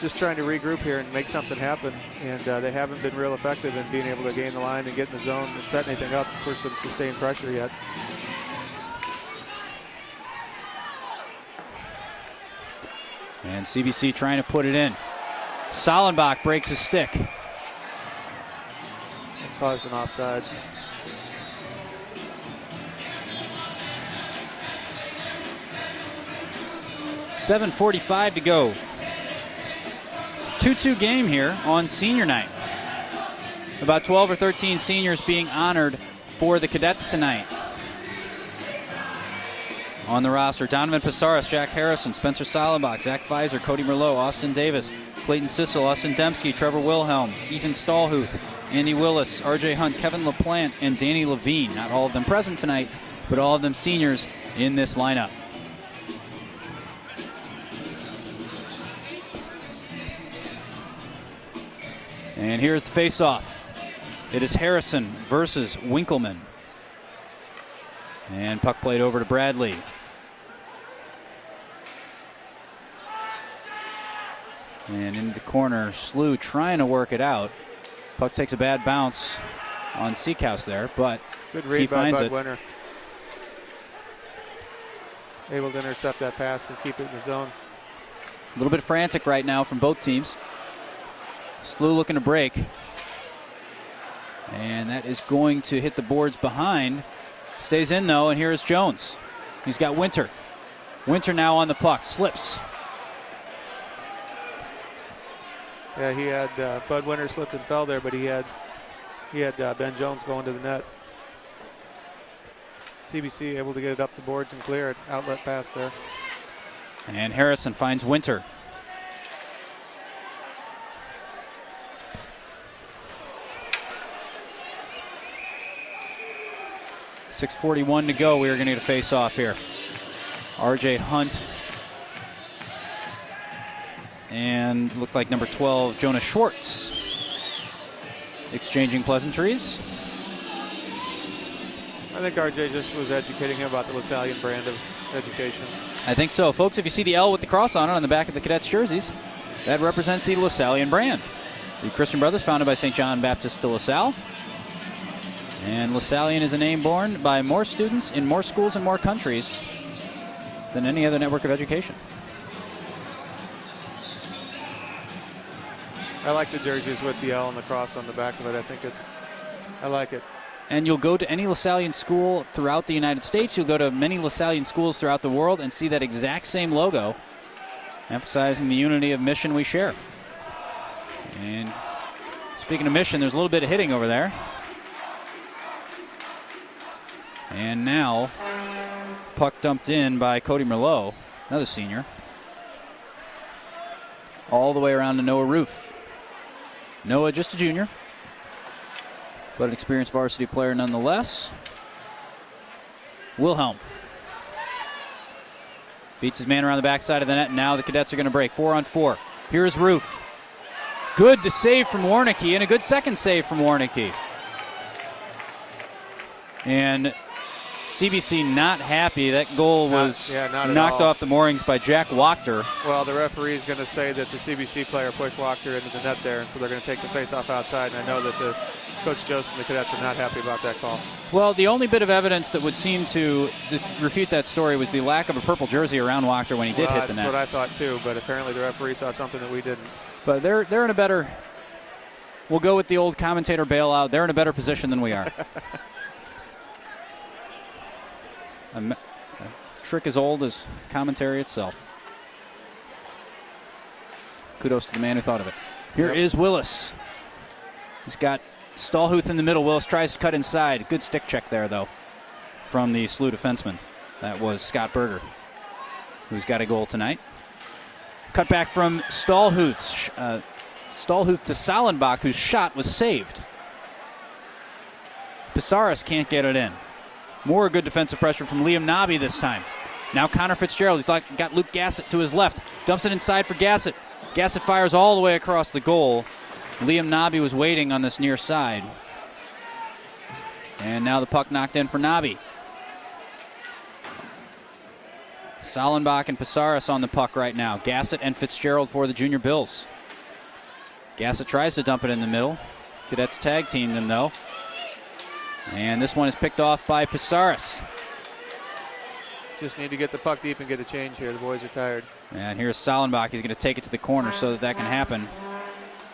just trying to regroup here and make something happen, and they haven't been real effective in being able to gain the line and get in the zone and set anything up for some sustained pressure yet.
And CBC trying to put it in. Sollenbach breaks his stick.
It caused an offside.
.7:45 to go. 2-2 game here on senior night. About 12 or 13 seniors being honored for the cadets tonight. On the roster, Donovan Pasaris, Jack Harrison, Spencer Sollenbach, Zach Pfizer, Cody Merlot, Austin Davis, Clayton Sissel, Austin Dembski, Trevor Wilhelm, Ethan Stallhuth, Andy Willis, RJ Hunt, Kevin LaPlante, and Danny Levine. Not all of them present tonight, but all of them seniors in this lineup. And here's the face-off. It is Harrison versus Winkleman. And puck played over to Bradley. And into the corner, SLUH trying to work it out. Puck takes a bad bounce on Seekhouse there, but
good read
he
by
finds
Bud
it.
Winter. Able to intercept that pass and keep it in the zone.
A little bit frantic right now from both teams. SLUH looking to break. And that is going to hit the boards behind. Stays in though, and here is Jones. He's got Winter. Winter now on the puck, slips.
Yeah, he had Bud Winter slipped and fell there, but he had Ben Jones going to the net. CBC able to get it up the boards and clear it. Outlet pass there.
And Harrison finds Winter. .6:41 to go. We are going to get a face-off here. RJ Hunt and looked like number 12, Jonah Schwartz, exchanging pleasantries.
I think RJ just was educating him about the LaSallian brand of education.
I think so. Folks, if you see the L with the cross on it on the back of the cadets' jerseys, that represents the LaSallian brand. The Christian Brothers, founded by St. John Baptist de LaSalle. And LaSallian is a name borne by more students in more schools and more countries than any other network of education.
I like the jerseys with the L and the cross on the back of it. I like it.
And you'll go to any LaSallian school throughout the United States. You'll go to many LaSallian schools throughout the world and see that exact same logo, emphasizing the unity of mission we share. And speaking of mission, there's a little bit of hitting over there. And now, puck dumped in by Cody Merlot, another senior. All the way around to Noah Roof. Noah, just a junior, but an experienced varsity player nonetheless. Wilhelm beats his man around the backside of the net. Now the cadets are going to break 4-on-4. Here's Roof. Good to save from Warnicki, and a good second save from Warnicki. And CBC not happy. That goal was
not
knocked off the moorings by Jack Wachter.
Well, the referee is going to say that the CBC player pushed Wachter into the net there, and so they're going to take the face-off outside. And I know that the Coach Joseph and the Cadets are not happy about that call.
Well, the only bit of evidence that would seem to refute that story was the lack of a purple jersey around Wachter when he did hit the net.
That's what I thought too, but apparently the referee saw something that we didn't.
But they're in a better. We'll go with the old commentator bailout. They're in a better position than we are. A trick as old as commentary itself. Kudos to the man who thought of it. Here is Willis. He's got Stallhuth in the middle. Willis tries to cut inside. Good stick check there, though, from the SLUH defenseman. That was Scott Berger, who's got a goal tonight. Cut back from Stallhuth. Stallhuth to Salenbach, whose shot was saved. Pisaris can't get it in. More good defensive pressure from Liam Nobby this time. Now Connor Fitzgerald. He's got Luke Gassett to his left. Dumps it inside for Gassett. Gassett fires all the way across the goal. Liam Nobby was waiting on this near side. And now the puck knocked in for Nobby. Salenbach and Pisaris on the puck right now. Gassett and Fitzgerald for the Junior Bills. Gassett tries to dump it in the middle. Cadets tag teamed him, though. And this one is picked off by Pisaris.
Just need to get the puck deep and get a change here. The boys are tired.
And here's Salenbach. He's going to take it to the corner so that can happen.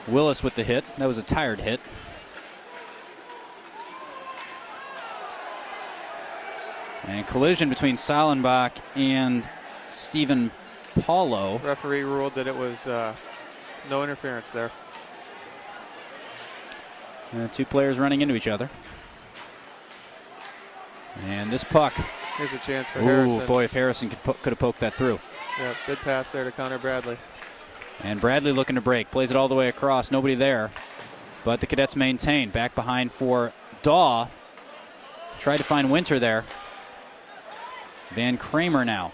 Willis with the hit. That was a tired hit. And collision between Salenbach and Stephen Paulo.
Referee ruled that it was no interference there.
Two players running into each other. And this puck.
Here's a chance for Harrison.
Oh, boy, if Harrison could have poked that through.
Yeah, good pass there to Connor Bradley.
And Bradley looking to break. Plays it all the way across. Nobody there. But the Cadets maintain. Back behind for Daw. Tried to find Winter there. Van Kramer now.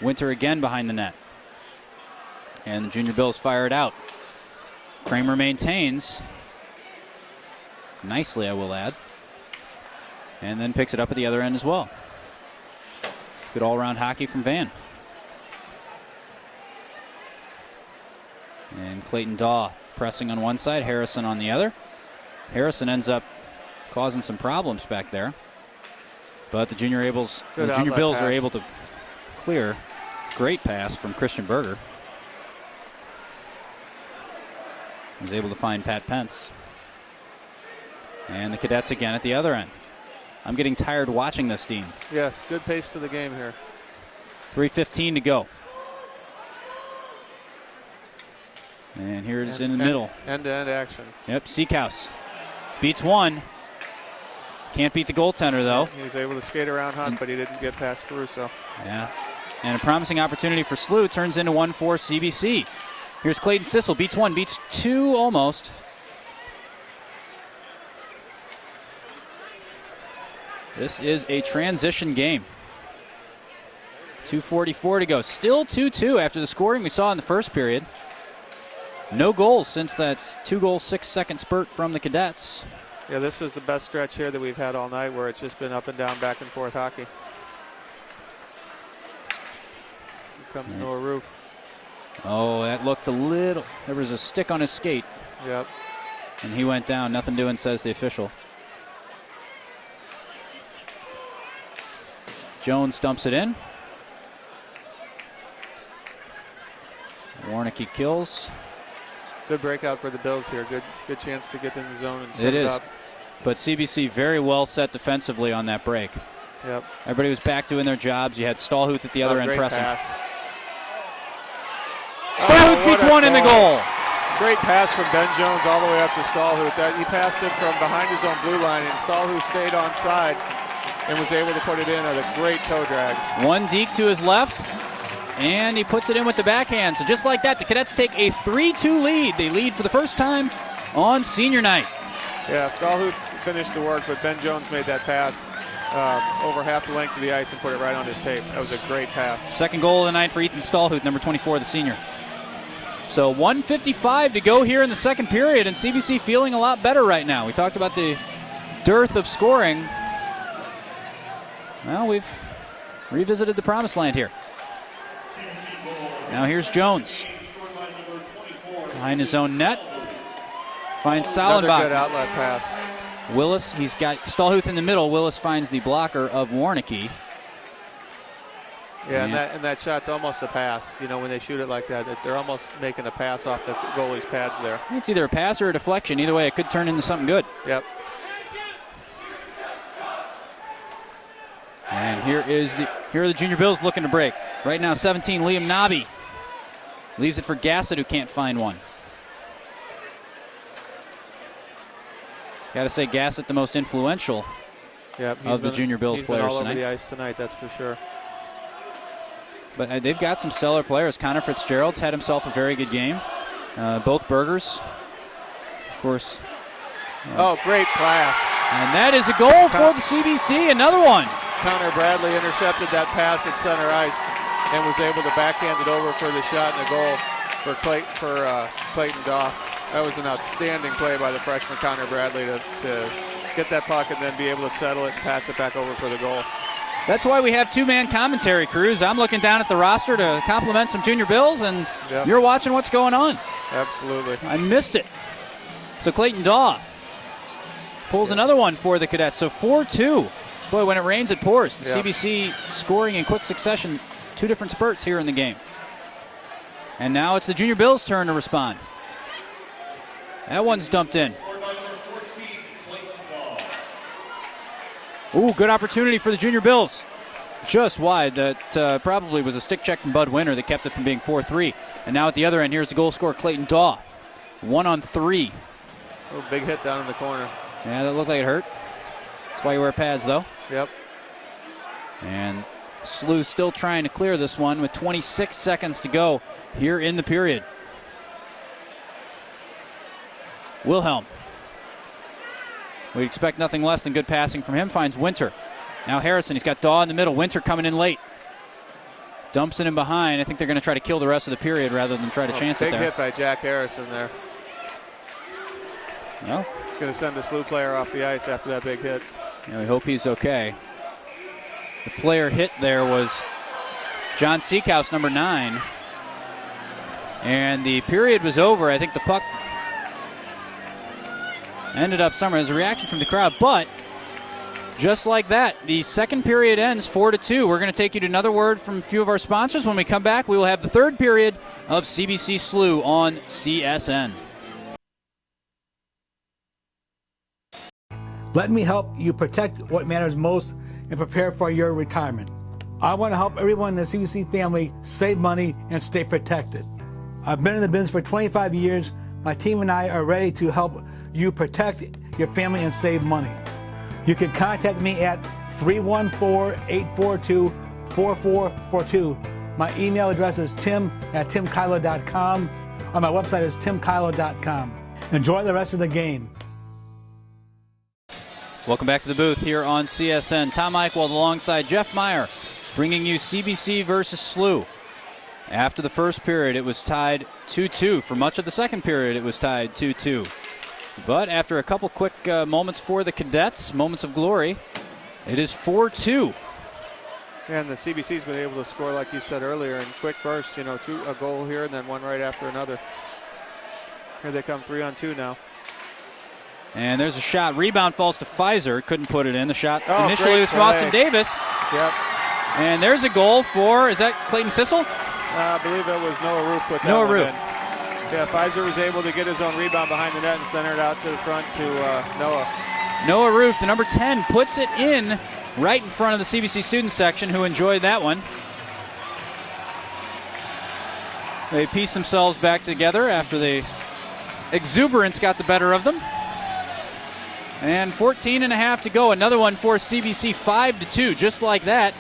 Winter again behind the net. And the Junior Bills fire it out. Kramer maintains. Nicely, I will add. And then picks it up at the other end as well. Good all-around hockey from Van. And Clayton Daw pressing on one side, Harrison on the other. Harrison ends up causing some problems back there. But the Junior Bills are able to clear. Great pass from Christian Berger. He was able to find Pat Pence. And the Cadets again at the other end. I'm getting tired watching this, Dean.
Yes, good pace to the game here.
3:15 to go. And here it is in the middle.
End-to-end action.
Yep, Seekhouse beats one. Can't beat the goaltender, though.
He was able to skate around Hunt, but he didn't get past Caruso.
Yeah. And a promising opportunity for SLUH turns into one for CBC. Here's Clayton Sissel. Beats one, beats two almost. This is a transition game. 2:44 to go. Still 2-2 after the scoring we saw in the first period. No goals since that 2-goal, 6-second spurt from the Cadets.
Yeah, this is the best stretch here that we've had all night where it's just been up and down, back and forth hockey. Here comes Noah Roof.
Oh, that looked a little. There was a stick on his skate.
Yep.
And he went down. Nothing doing, says the official. Jones dumps it in. Warnicki kills.
Good breakout for the Bills here. Good chance to get in the zone and set it up.
But CBC very well set defensively on that break.
Yep.
Everybody was back doing their jobs. You had Stallhuth at the other end pressing.
Pass.
Stallhuth beats one in the goal.
Great pass from Ben Jones all the way up to Stallhuth. He passed it from behind his own blue line, and Stallhuth stayed on side and was able to put it in at a great toe drag.
One deke to his left, and he puts it in with the backhand. So just like that, the Cadets take a 3-2 lead. They lead for the first time on senior night.
Yeah, Stallhuth finished the work, but Ben Jones made that pass over half the length of the ice and put it right on his tape. That was a great pass.
Second goal of the night for Ethan Stallhuth, number 24, the senior. So 1:55 to go here in the second period, and CBC feeling a lot better right now. We talked about the dearth of scoring. Well, we've revisited the promised land here. Now here's Jones. Behind his own net. Finds Salenbach.
Another good outlet pass.
Willis, he's got Stallhuth in the middle. Willis finds the blocker of Warnicki.
Yeah, and that shot's almost a pass. You know, when they shoot it like that, they're almost making a pass off the goalie's pads there.
It's either a pass or a deflection. Either way, it could turn into something good.
Yep.
And here are the Junior Bills looking to break. Right now, 17, Liam Nobby. Leaves it for Gassett, who can't find one. Got to say, Gassett, the most influential of the Junior Bills players
all
tonight.
Over the ice tonight, that's for sure.
But they've got some stellar players. Connor Fitzgerald's had himself a very good game. Both Burgers, of course.
Great pass.
And that is a goal for the CBC. Another one.
Connor Bradley intercepted that pass at center ice and was able to backhand it over for the shot and the goal for Clayton Daw. That was an outstanding play by the freshman Connor Bradley to get that puck and then be able to settle it and pass it back over for the goal.
That's why we have two-man commentary crews. I'm looking down at the roster to compliment some Junior Bills, and you're watching what's going on.
Absolutely.
I missed it. So Clayton Daw pulls another one for the Cadets. So 4-2. Boy, when it rains, it pours. The CBC scoring in quick succession, 2 different spurts here in the game. And now it's the Junior Bills' turn to respond. That one's dumped in. Ooh, good opportunity for the Junior Bills. Just wide. That probably was a stick check from Bud Winter that kept it from being 4-3. And now at the other end, here's the goal scorer, Clayton Daw. 1-on-3.
Oh, big hit down in the corner.
Yeah, that looked like it hurt. That's why you wear pads, though.
Yep.
And SLUH still trying to clear this one with 26 seconds to go here in the period. Wilhelm. We'd expect nothing less than good passing from him. Finds Winter. Now Harrison. He's got Daw in the middle. Winter coming in late. Dumps it in behind. I think they're going to try to kill the rest of the period rather than try to chance it there.
Big hit by Jack Harrison there.
Well,
it's going to send the SLUH player off the ice after that big hit.
Yeah, we hope he's okay. The player hit there was John Seekhouse, number 9. And the period was over. I think the puck ended up somewhere. There's a reaction from the crowd, but just like that, the second period ends 4-2. We're going to take you to another word from a few of our sponsors. When we come back, we will have the third period of CBC SLUH on CSN.
Let me help you protect what matters most and prepare for your retirement. I want to help everyone in the CBC family save money and stay protected. I've been in the business for 25 years. My team and I are ready to help you protect your family and save money. You can contact me at 314-842-4442. My email address is tim@timkylo.com, or my website is timkylo.com. Enjoy the rest of the game.
Welcome back to the booth here on CSN. Tom Eichwald alongside Jeff Meyer, bringing you CBC versus SLUH. After the first period, it was tied 2-2. For much of the second period, it was tied 2-2. But after a couple quick moments for the Cadets, moments of glory, it is 4-2.
And the CBC's been able to score, like you said earlier, in quick bursts. You know, a goal here and then one right after another. Here they come, 3-on-2 now.
And there's a shot. Rebound falls to Pfizer. Couldn't put it in. The shot initially was from Austin Davis.
Yep.
And there's a goal for, is that Clayton Sissel?
I believe it was Noah Roof put that
Noah
one
Roof.
in. Yeah, Pfizer was able to get his own rebound behind the net and center it out to the front to Noah.
Noah Roof, the number 10, puts it in right in front of the CBC student section, who enjoyed that one. They pieced themselves back together after the exuberance got the better of them. And 14.5 to go. Another one for CBC, 5-2. Just like that,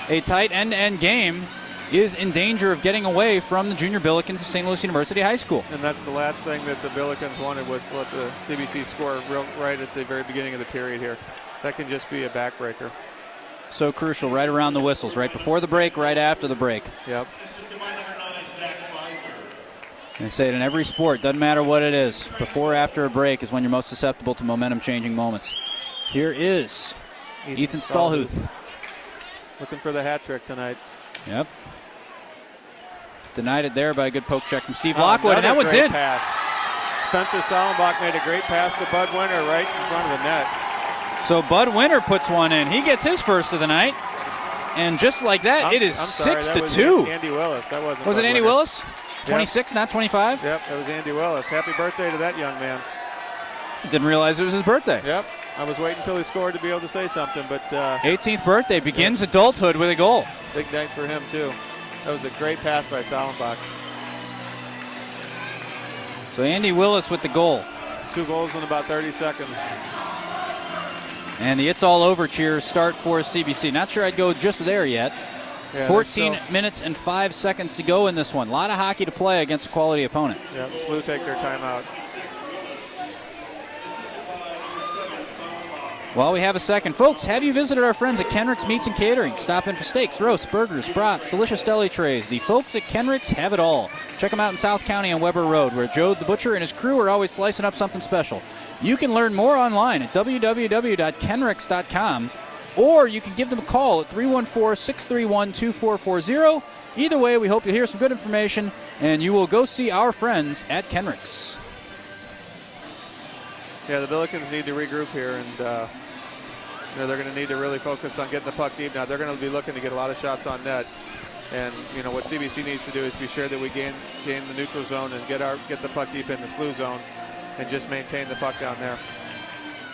a tight end-to-end game is in danger of getting away from the Junior Billikens of St. Louis University High School.
And that's the last thing that the Billikens wanted, was to let the CBC score right at the very beginning of the period here. That can just be a backbreaker.
So crucial, right around the whistles, right before the break, right after the break.
Yep.
They say it in every sport, doesn't matter what it is. Before or after a break is when you're most susceptible to momentum-changing moments. Here is Ethan Stallhuth.
Looking for the hat trick tonight.
Yep. Denied it there by a good poke check from Steve Lockwood, and that one's in.
Pass. Spencer Sollenbach made a great pass to Bud Winter right in front of the net.
So Bud Winter puts one in. He gets his first of the night. And just like that, it is 6-2.
Andy Willis. That wasn't.
Was it Andy Willis? 26, not 25?
Yep, it was Andy Willis. Happy birthday to that young man.
Didn't realize it was his birthday.
Yep. I was waiting until he scored to be able to say something, but
18th birthday, begins adulthood with a goal.
Big night for him, too. That was a great pass by Sollenbach.
So Andy Willis with the goal.
2 goals in about 30 seconds.
And the It's All Over cheers start for CBC. Not sure I'd go just there yet.
Yeah,
14 minutes and 5 seconds to go in this one. A lot of hockey to play against a quality opponent.
Yeah, SLUH take their timeout.
While we have a second, folks, have you visited our friends at Kenrick's Meats and Catering? Stop in for steaks, roasts, burgers, brats, delicious deli trays. The folks at Kenrick's have it all. Check them out in South County on Weber Road, where Joe the Butcher and his crew are always slicing up something special. You can learn more online at www.kenricks.com, or you can give them a call at 314-631-2440. Either way, we hope you'll hear some good information, and you will go see our friends at Kenrick's.
Yeah, the Billikens need to regroup here, and they're going to need to really focus on getting the puck deep. Now they're going to be looking to get a lot of shots on net, and what CBC needs to do is be sure that we gain the neutral zone and get the puck deep in the SLUH zone, and just maintain the puck down there.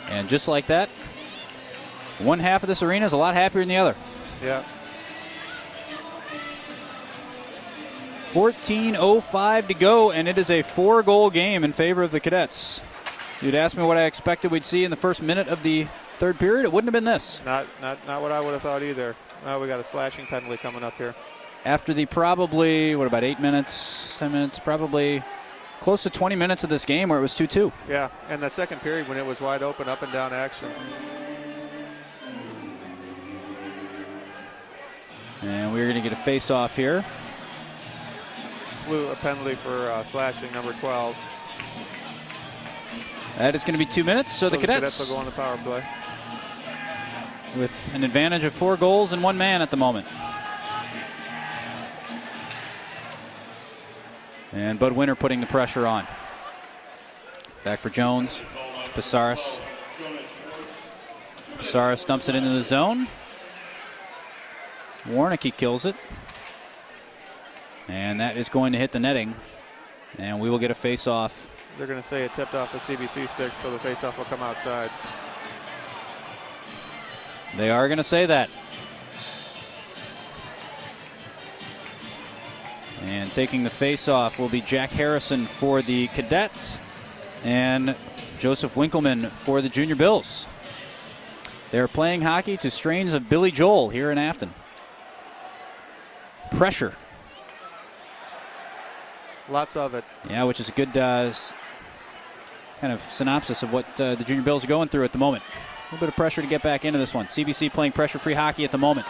And just like that, one half of this arena is a lot happier than the other.
Yeah.
14:05 to go, and it is a 4-goal game in favor of the Cadets. You'd ask me what I expected we'd see in the first minute of the third period. It wouldn't have been this.
Not what I would have thought either. Now we got a slashing penalty coming up here.
After the probably, about 8 minutes, 10 minutes, probably close to 20 minutes of this game where it was 2-2.
Yeah, and that second period when it was wide open, up and down action.
And we're going to get a face-off here.
SLUH a penalty for slashing, number 12.
That is going to be 2 minutes, so the Cadets
will go on the power play
with an advantage of 4 goals and 1 man at the moment. And Bud Winter putting the pressure on. Back for Jones. Pissarros. Pissarros dumps it into the zone. Warnicki kills it. And that is going to hit the netting. And we will get a face-off.
They're going to say it tipped off the CBC sticks, so the faceoff will come outside.
They are going to say that. And taking the faceoff will be Jack Harrison for the Cadets and Joseph Winkleman for the Junior Bills. They're playing hockey to strains of Billy Joel here in Afton. Pressure.
Lots of it.
Yeah, which is a good kind of synopsis of what the Junior Bills are going through at the moment. A little bit of pressure to get back into this one. CBC playing pressure-free hockey at the moment.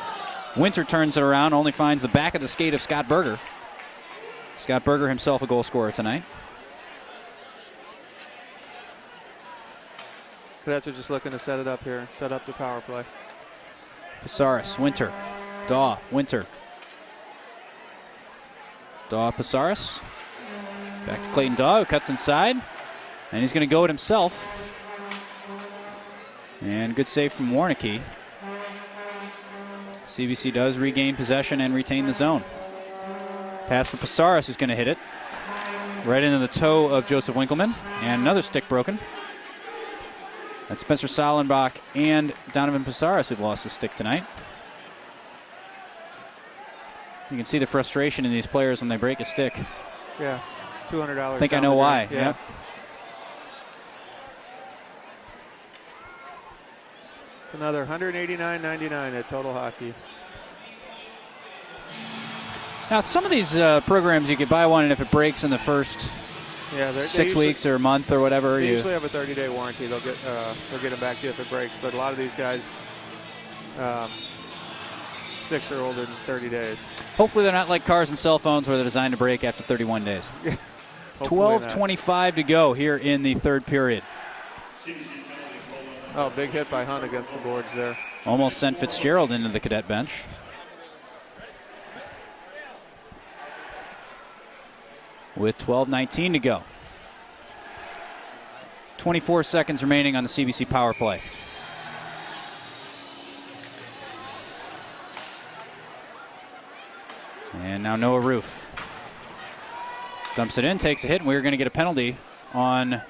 Winter turns it around, only finds the back of the skate of Scott Berger. Scott Berger himself a goal scorer tonight.
Cadets are just looking to set it up here, set up the power play.
Pissarros, Winter, Daw, Winter. Daw, Pissarros. Back to Clayton Daw, who cuts inside. And he's going to go it himself. And good save from Warnicki. CBC does regain possession and retain the zone. Pass for Pissarros, who's going to hit it. Right into the toe of Joseph Winkleman. And another stick broken. That's Spencer Sollenbach and Donovan Pissarros who've lost a stick tonight. You can see the frustration in these players when they break a stick.
Yeah, $200.
I think I know why.
Yeah.
Yep.
It's another $189.99 at Total Hockey.
Now, some of these programs, you could buy one, and if it breaks in the first 6 weeks or a month or whatever,
they usually have a 30-day warranty. They'll get them back to you if it breaks. But a lot of these guys, sticks are older than 30 days.
Hopefully, they're not like cars and cell phones where they're designed to break after 31 days. 12:25 to go here in the third period.
Oh, big hit by Hunt against the boards there.
Almost sent Fitzgerald into the Cadet bench. with 12:19 to go. 24 seconds remaining on the CBC power play. And now Noah Roof dumps it in, takes a hit, and we're going to get a penalty on,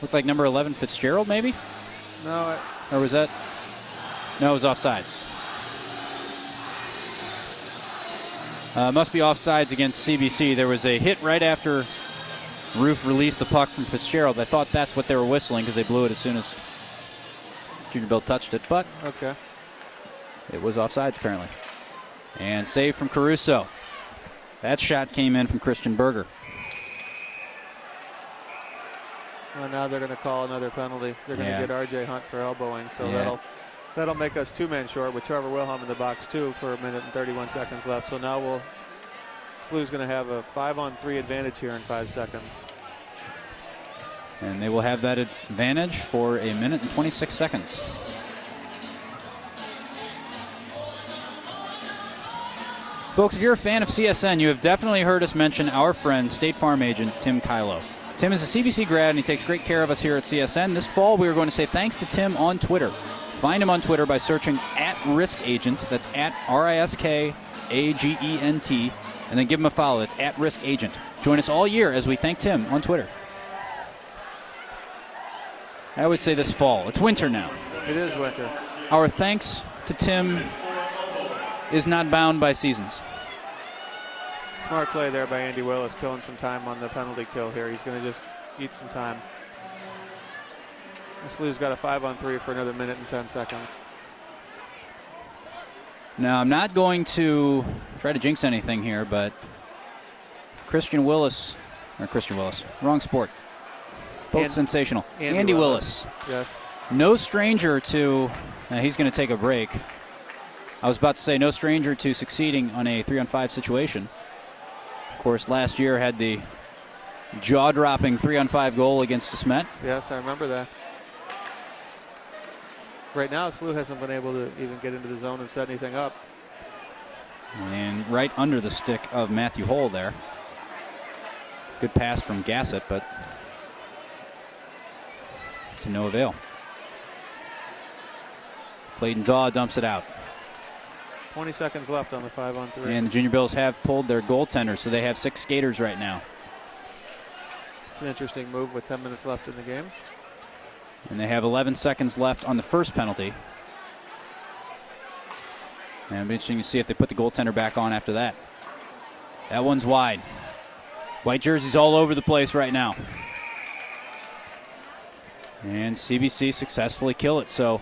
looks like number 11 Fitzgerald, maybe?
No.
Or was that? No, it was offsides. Must be offsides against CBC. There was a hit right after Roof released the puck from Fitzgerald. I thought that's what they were whistling because they blew it as soon as Junior Bill touched it, but
Okay.
it was offsides apparently. And save from Caruso. That shot came in from Christian Berger.
Well, now they're going to call another penalty. They're going to get R.J. Hunt for elbowing, so that'll make us 2 men short with Trevor Wilhelm in the box too for a minute and 31 seconds left. So now SLUH's going to have a 5-on-3 advantage here in 5 seconds.
And they will have that advantage for a minute and 26 seconds. Folks, if you're a fan of CSN, you have definitely heard us mention our friend, State Farm agent Tim Kylo. Tim is a CBC grad, and he takes great care of us here at CSN. This fall, we are going to say thanks to Tim on Twitter. Find him on Twitter by searching @RiskAgent. That's @RiskAgent, and then give him a follow. That's @RiskAgent. Join us all year as we thank Tim on Twitter. I always say this fall. It's winter now.
It is winter.
Our thanks to Tim is not bound by seasons.
Smart play there by Andy Willis, killing some time on the penalty kill here. He's going to just eat some time. SLUH's got a 5-on-3 for another minute and 10 seconds.
Now, I'm not going to try to jinx anything here, but Christian Willis, wrong sport. Both sensational. Andy Willis.
Yes.
No stranger to, he's going to take a break. I was about to say no stranger to succeeding on a 3-on-5 situation. Of course, last year had the jaw-dropping 3-on-5 goal against DeSmet.
Yes, I remember that. Right now, SLUH hasn't been able to even get into the zone and set anything up.
And right under the stick of Matthew Hull there. Good pass from Gassett, but to no avail. Clayton Daw dumps it out.
20 seconds left on the 5-on-3.
And the Junior Bills have pulled their goaltender, so they have 6 skaters right now.
It's an interesting move with 10 minutes left in the game.
And they have 11 seconds left on the first penalty. And it'll be interesting to see if they put the goaltender back on after that. That one's wide. White jerseys all over the place right now. And CBC successfully kill it. So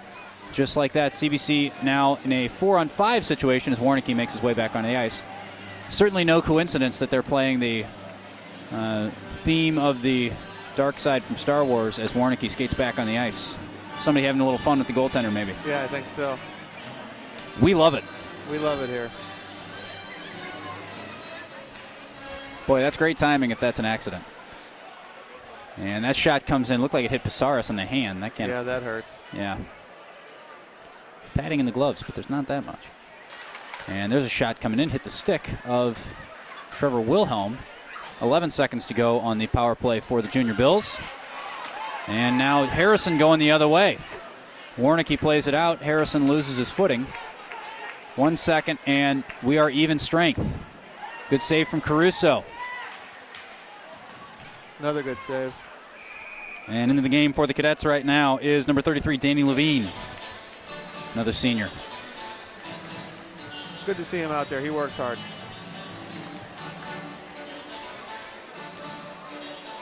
just like that, CBC now in a 4-on-5 situation as Warnke makes his way back on the ice. Certainly no coincidence that they're playing the theme of the dark side from Star Wars as Warnke skates back on the ice. Somebody having a little fun with the goaltender, maybe.
Yeah, I think so.
We love it.
We love it here.
Boy, that's great timing if that's an accident. And that shot comes in. Looked like it hit Pissarros in the hand. That can't.
Yeah, that hurts.
Yeah. Padding in the gloves, but there's not that much. And there's a shot coming in. Hit the stick of Trevor Wilhelm. 11 seconds to go on the power play for the Junior Bills. And now Harrison going the other way. Warnke plays it out. Harrison loses his footing. 1 second, and we are even strength. Good save from Caruso.
Another good save.
And into the game for the Cadets right now is number 33, Danny Levine. Another senior.
Good to see him out there. He works hard.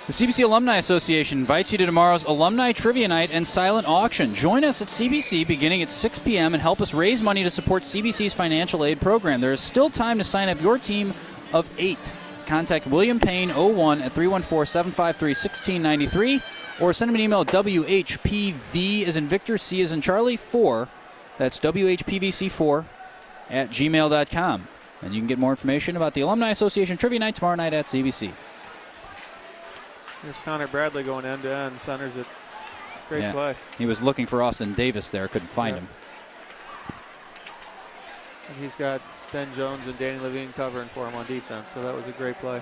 The CBC Alumni Association invites you to tomorrow's Alumni Trivia Night and Silent Auction. Join us at CBC beginning at 6 p.m. and help us raise money to support CBC's financial aid program. There is still time to sign up your team of 8. Contact William Payne 01 at 314-753-1693 or send him an email at WHPV as in Victor, C as in Charlie, 4. That's WHPVC4 at gmail.com. And you can get more information about the Alumni Association Trivia Night tomorrow night at CBC.
Here's Connor Bradley going end-to-end. Centers it. Great play.
He was looking for Austin Davis there. Couldn't find him.
And he's got Ben Jones and Danny Levine covering for him on defense, so that was a great play.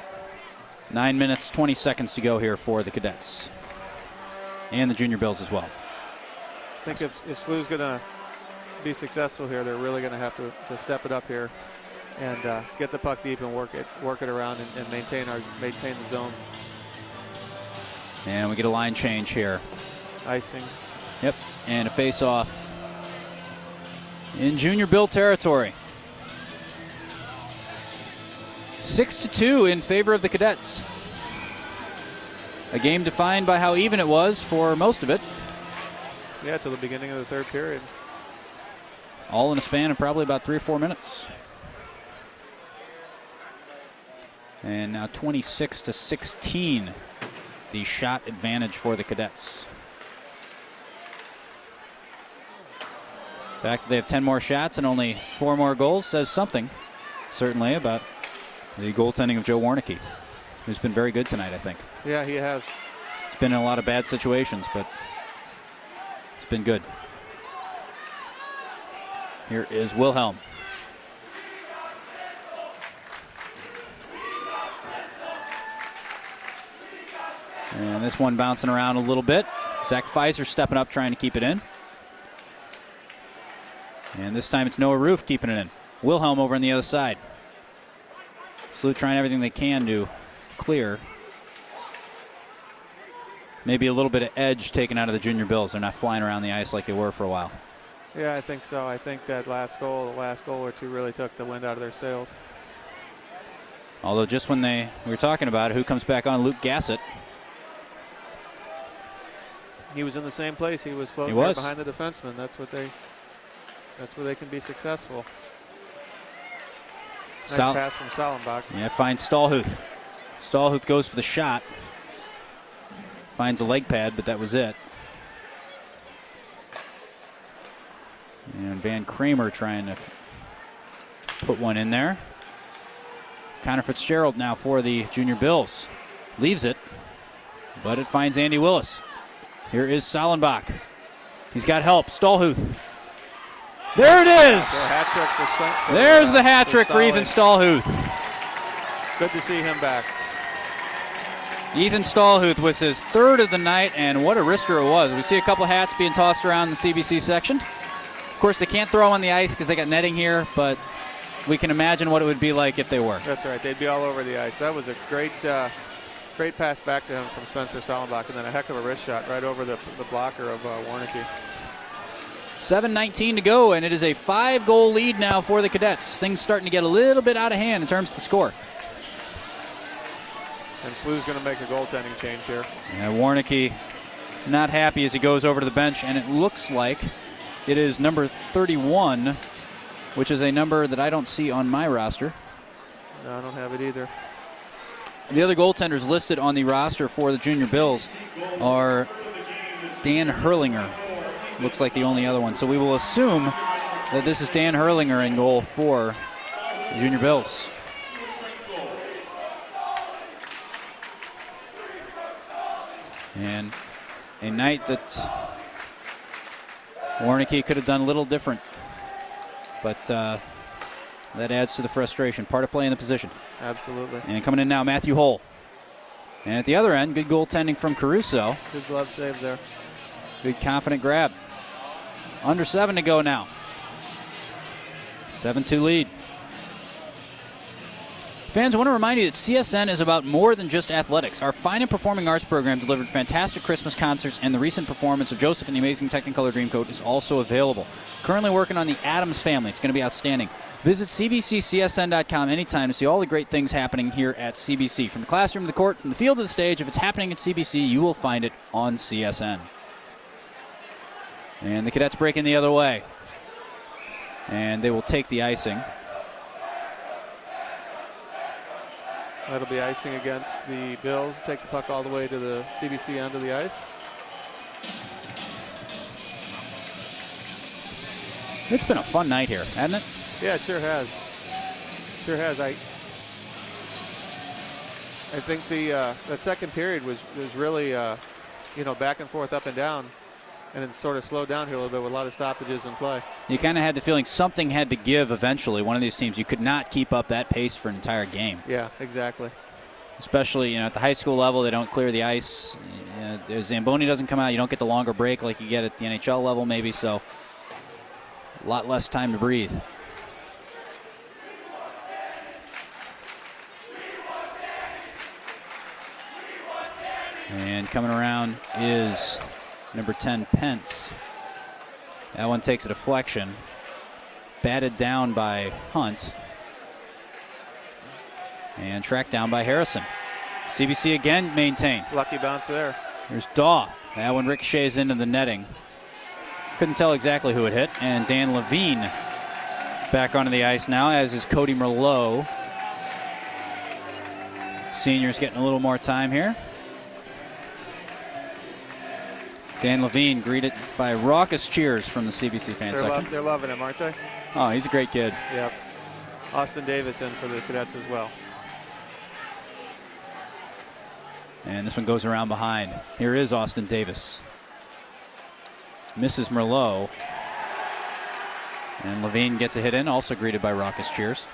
9 minutes, 20 seconds to go here for the Cadets. And the Junior Bills as well.
I think if SLUH's going to be successful here, they're really going to have to step it up here and get the puck deep and work it around and maintain the zone.
And we get a line change here.
Icing.
Yep, and a face-off in Junior Bill territory. 6-2 in favor of the Cadets. A game defined by how even it was for most of it.
Yeah, till the beginning of the third period.
All in a span of probably about 3 or 4 minutes. And now 26-16, the shot advantage for the Cadets. The fact that they have 10 more shots and only 4 more goals says something, certainly, about the goaltending of Joe Warnicki, who's been very good tonight, I think.
Yeah, he has.
It's been in a lot of bad situations, but it's been good. Here is Wilhelm. And this one bouncing around a little bit. Zach Pfizer stepping up, trying to keep it in. And this time it's Noah Roof keeping it in. Wilhelm over on the other side. SLUH trying everything they can to clear. Maybe a little bit of edge taken out of the Junior Bills. They're not flying around the ice like they were for a while.
Yeah, I think so. I think that the last goal or two really took the wind out of their sails.
Although just when we were talking about it, who comes back on? Luke Gassett.
He was in the same place. He was floating right behind the defenseman. That's where they can be successful. Nice pass from Salenbach.
Yeah, finds Stahlhuth. Stahlhuth goes for the shot. Finds a leg pad, but that was it. And Van Kramer trying to put one in there. Connor Fitzgerald now for the Junior Bills. Leaves it, but it finds Andy Willis. Here is Salenbach. He's got help. Stahlhuth. There it is. There's the hat trick for Ethan Stahlhuth.
Good to see him back.
Ethan Stahlhuth was his third of the night, and what a wrister it was. We see a couple hats being tossed around in the CBC section. Of course, they can't throw on the ice because they got netting here, but we can imagine what it would be like if they were.
That's right. They'd be all over the ice. That was a great pass back to him from Spencer Salenbach, and then a heck of a wrist shot right over the blocker of Warnicki.
7:19 to go, and it is a 5-goal lead now for the Cadets. Things starting to get a little bit out of hand in terms of the score.
And SLUH's going to make a goaltending change here.
Yeah, Warnicki not happy as he goes over to the bench, and it looks like it is number 31, which is a number that I don't see on my roster.
No, I don't have it either.
The other goaltenders listed on the roster for the Junior Bills are Dan Herlinger. Looks like the only other one. So we will assume that this is Dan Herlinger in goal for the Junior Bills. And a night that Warnicki could have done a little different. But that adds to the frustration. Part of playing the position.
Absolutely.
And coming in now, Matthew Hull. And at the other end, good goaltending from Caruso.
Good glove save there.
Good confident grab. Under 7 to go now. 7-2 lead. Fans, I want to remind you that CSN is about more than just athletics. Our fine and performing arts program delivered fantastic Christmas concerts, and the recent performance of Joseph and the Amazing Technicolor Dreamcoat is also available. Currently working on the Addams Family. It's going to be outstanding. Visit cbccsn.com anytime to see all the great things happening here at CBC. From the classroom to the court, from the field to the stage, if it's happening at CBC, you will find it on CSN. And the Cadets break in the other way. And they will take the icing.
That'll be icing against the Bills. Take the puck all the way to the CBC end of the ice.
It's been a fun night here, hasn't it?
Yeah, it sure has. Sure has. I think that second period was really back and forth, up and down, and it sort of slowed down here a little bit with a lot of stoppages in play.
You kind of had the feeling something had to give eventually. One of these teams, you could not keep up that pace for an entire game.
Yeah, exactly.
especially at the high school level. They don't clear the ice. The Zamboni doesn't come out. You don't get the longer break like you get at the NHL level maybe, so a lot less time to breathe. And coming around is number 10, Pence. That one takes a deflection. Batted down by Hunt. And tracked down by Harrison. CBC again maintained.
Lucky bounce there.
There's Daw. That one ricochets into the netting. Couldn't tell exactly who it hit. And Dan Levine back onto the ice now, as is Cody Merlot. Senior's getting a little more time here. Dan Levine greeted by raucous cheers from the CBC fan section.
They're loving him, aren't they?
Oh, he's a great kid.
Yep. Austin Davis in for the Cadets as well.
And this one goes around behind. Here is Austin Davis. Misses Merlot. And Levine gets a hit in, also greeted by raucous cheers.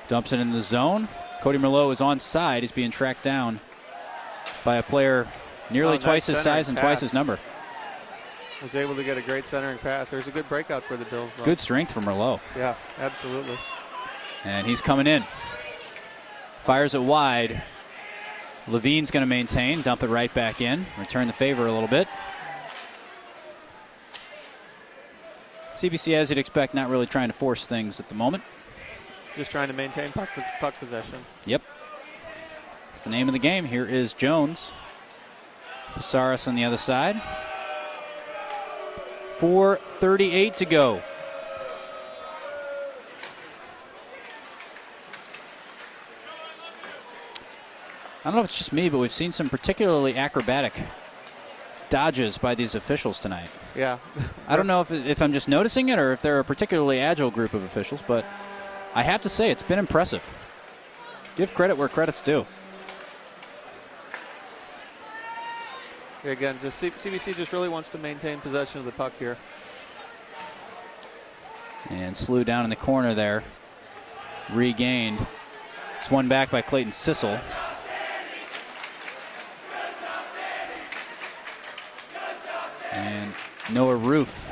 Dumps it in the zone. Cody Merlot is onside. He's being tracked down by a player nearly twice his size and twice his number.
Was able to get a great centering pass. There's a good breakout for the Bills, though.
Good strength from Merlot.
Yeah, absolutely.
And he's coming in. Fires it wide. Levine's going to maintain, dump it right back in, return the favor a little bit. CBC, as you'd expect, not really trying to force things at the moment.
Just trying to maintain puck possession.
Yep. That's the name of the game. Here is Jones. Casares on the other side. 4:38 to go. I don't know if it's just me, but we've seen some particularly acrobatic dodges by these officials tonight.
Yeah.
I don't know if I'm just noticing it or if they're a particularly agile group of officials, but I have to say it's been impressive. Give credit where credit's due.
Again, just CBC just really wants to maintain possession of the puck here.
And SLUH down in the corner there. Regained. It's won back by Clayton Sissel. And Noah Roof.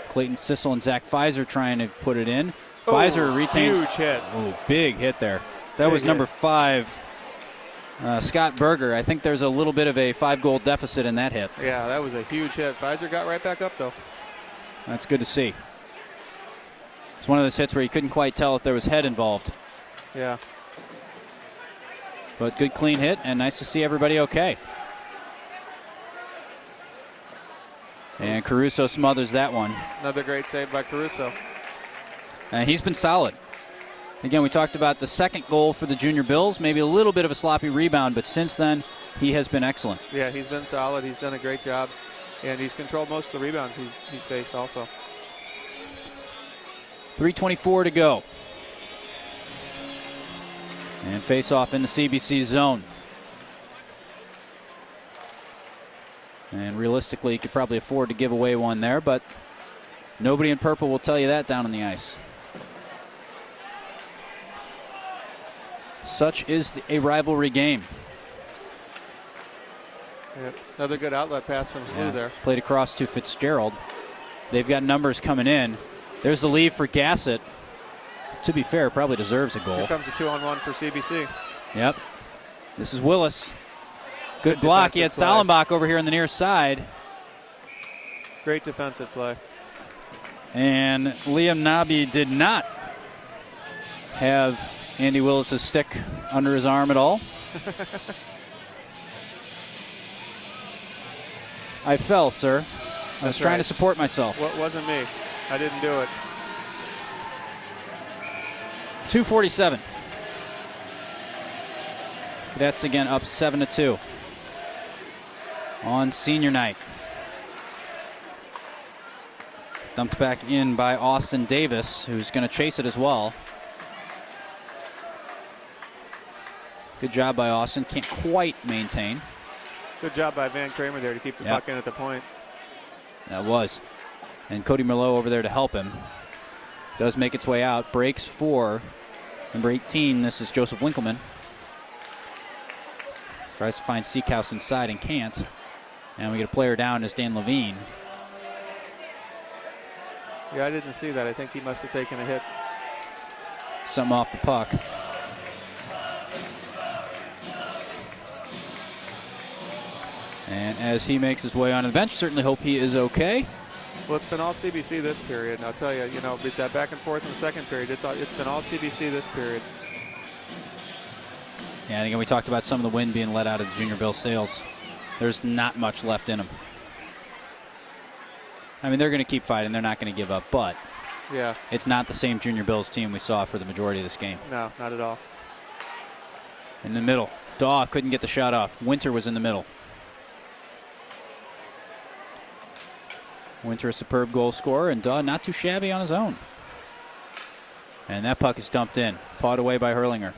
Clayton Sissel and Zach Pfizer trying to put it in. Pfizer retains.
Huge hit.
Oh, big hit there. That was number 5, Scott Berger. I think there's a little bit of a 5-goal deficit in that hit.
Yeah, that was a huge hit. Pfizer got right back up, though.
That's good to see. It's one of those hits where you couldn't quite tell if there was head involved.
Yeah.
But good clean hit, and nice to see everybody okay. And Caruso smothers that one.
Another great save by Caruso.
And he's been solid. Again, we talked about the second goal for the Junior Bills, maybe a little bit of a sloppy rebound, but since then, he has been excellent.
Yeah, he's been solid. He's done a great job, and he's controlled most of the rebounds he's faced also.
3:24 to go. And face-off in the CBC zone. And realistically, you could probably afford to give away one there, but nobody in purple will tell you that down on the ice. Such is a rivalry game.
Yep. Another good outlet pass from SLUH there.
Played across to Fitzgerald. They've got numbers coming in. There's the lead for Gassett. To be fair, probably deserves a goal.
Here comes a 2-on-1 for CBC.
Yep. This is Willis. Good block. He had Salenbach over here on the near side.
Great defensive play.
And Liam Nabi did not have Andy Willis' stick under his arm at all. I fell, sir. I was trying to support myself.
Well, it wasn't me. I didn't do it.
2:47. Cadets again up 7-2 on senior night. Dumped back in by Austin Davis, who's going to chase it as well. Good job by Austin. Can't quite maintain.
Good job by Van Kramer there to keep the puck in at the point.
That was. And Cody Merlot over there to help him. Does make its way out. Breaks for Number 18, this is Joseph Winkleman. Tries to find Seekhouse inside and can't. And we get a player down as Dan Levine.
Yeah, I didn't see that. I think he must have taken a hit.
Something off the puck. And as he makes his way onto the bench, certainly hope he is okay.
Well, it's been all CBC this period. And I'll tell you, with that back and forth in the second period, it's been all CBC this period.
Yeah, and again, we talked about some of the wind being let out of the Junior Bill sails. There's not much left in them. I mean, they're going to keep fighting. They're not going to give up, but
yeah,
it's not the same Junior Bills team we saw for the majority of this game.
No, not at all.
In the middle, Daw couldn't get the shot off. Winter was in the middle. Winter, a superb goal scorer, and Daw not too shabby on his own. And that puck is dumped in, pawed away by Hurlinger.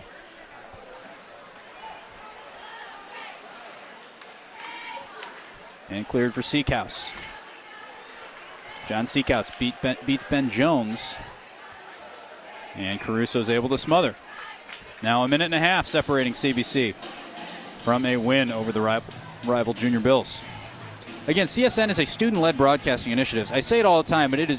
And cleared for Seekhouse. John Seekhouse beats Ben Jones. And Caruso's able to smother. Now a minute and a half separating CBC from a win over the rival Junior Bills. Again, CSN is a student-led broadcasting initiative. I say it all the time, but it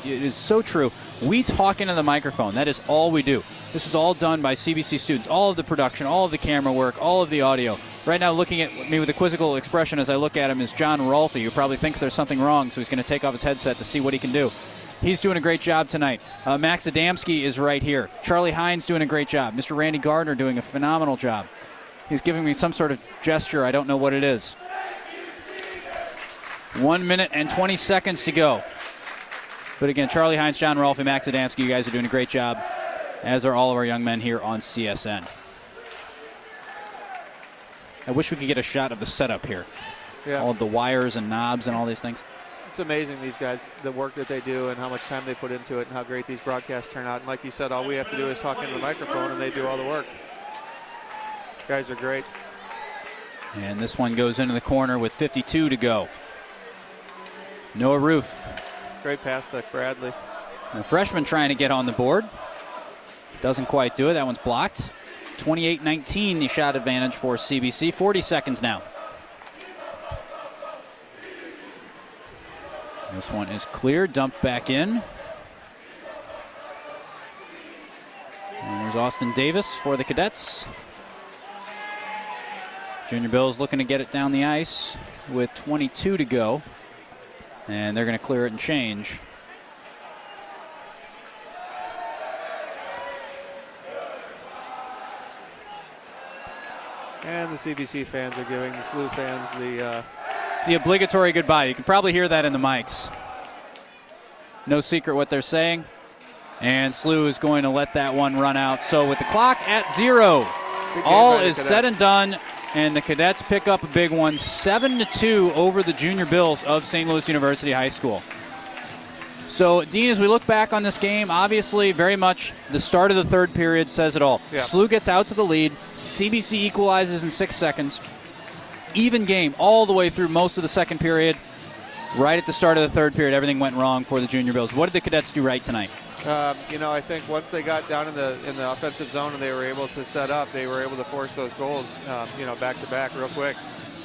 is so true. We talk into the microphone. That is all we do. This is all done by CBC students. All of the production, all of the camera work, all of the audio. Right now, looking at me with a quizzical expression as I look at him is John Rolfe, who probably thinks there's something wrong, so he's going to take off his headset to see what he can do. He's doing a great job tonight. Max Adamski is right here. Charlie Hines doing a great job. Mr. Randy Gardner doing a phenomenal job. He's giving me some sort of gesture. I don't know what it is. 1 minute and 20 seconds to go. But again, Charlie Hines, John Rolfe, and Max Adamski, you guys are doing a great job, as are all of our young men here on CSN. I wish we could get a shot of the setup here.
Yeah.
All of the wires and knobs and all these things.
It's amazing, these guys, the work that they do and how much time they put into it and how great these broadcasts turn out. And like you said, all we have to do is talk into the microphone and they do all the work. Guys are great.
And this one goes into the corner with 52 to go. Noah Roof.
Great pass to Bradley.
The freshman trying to get on the board. Doesn't quite do it. That one's blocked. 28-19 the shot advantage for CBC. 40 seconds now. This one is clear. Dumped back in. And there's Austin Davis for the Cadets. Junior Bills looking to get it down the ice with 22 to go. And they're going to clear it and change.
And the CBC fans are giving the SLUH fans
the obligatory goodbye. You can probably hear that in the mics. No secret what they're saying. And SLUH is going to let that one run out. So with the clock at 0, all is said and done. And the Cadets pick up a big one, 7-2 over the Junior Bills of St. Louis University High School. So, Dean, as we look back on this game, obviously very much the start of the third period says it all.
Yeah.
SLUH gets out to the lead. CBC equalizes in 6 seconds. Even game all the way through most of the second period. Right at the start of the third period, everything went wrong for the Junior Bills. What did the Cadets do right tonight?
I think once they got down in the offensive zone and they were able to set up, they were able to force those goals, back to back real quick,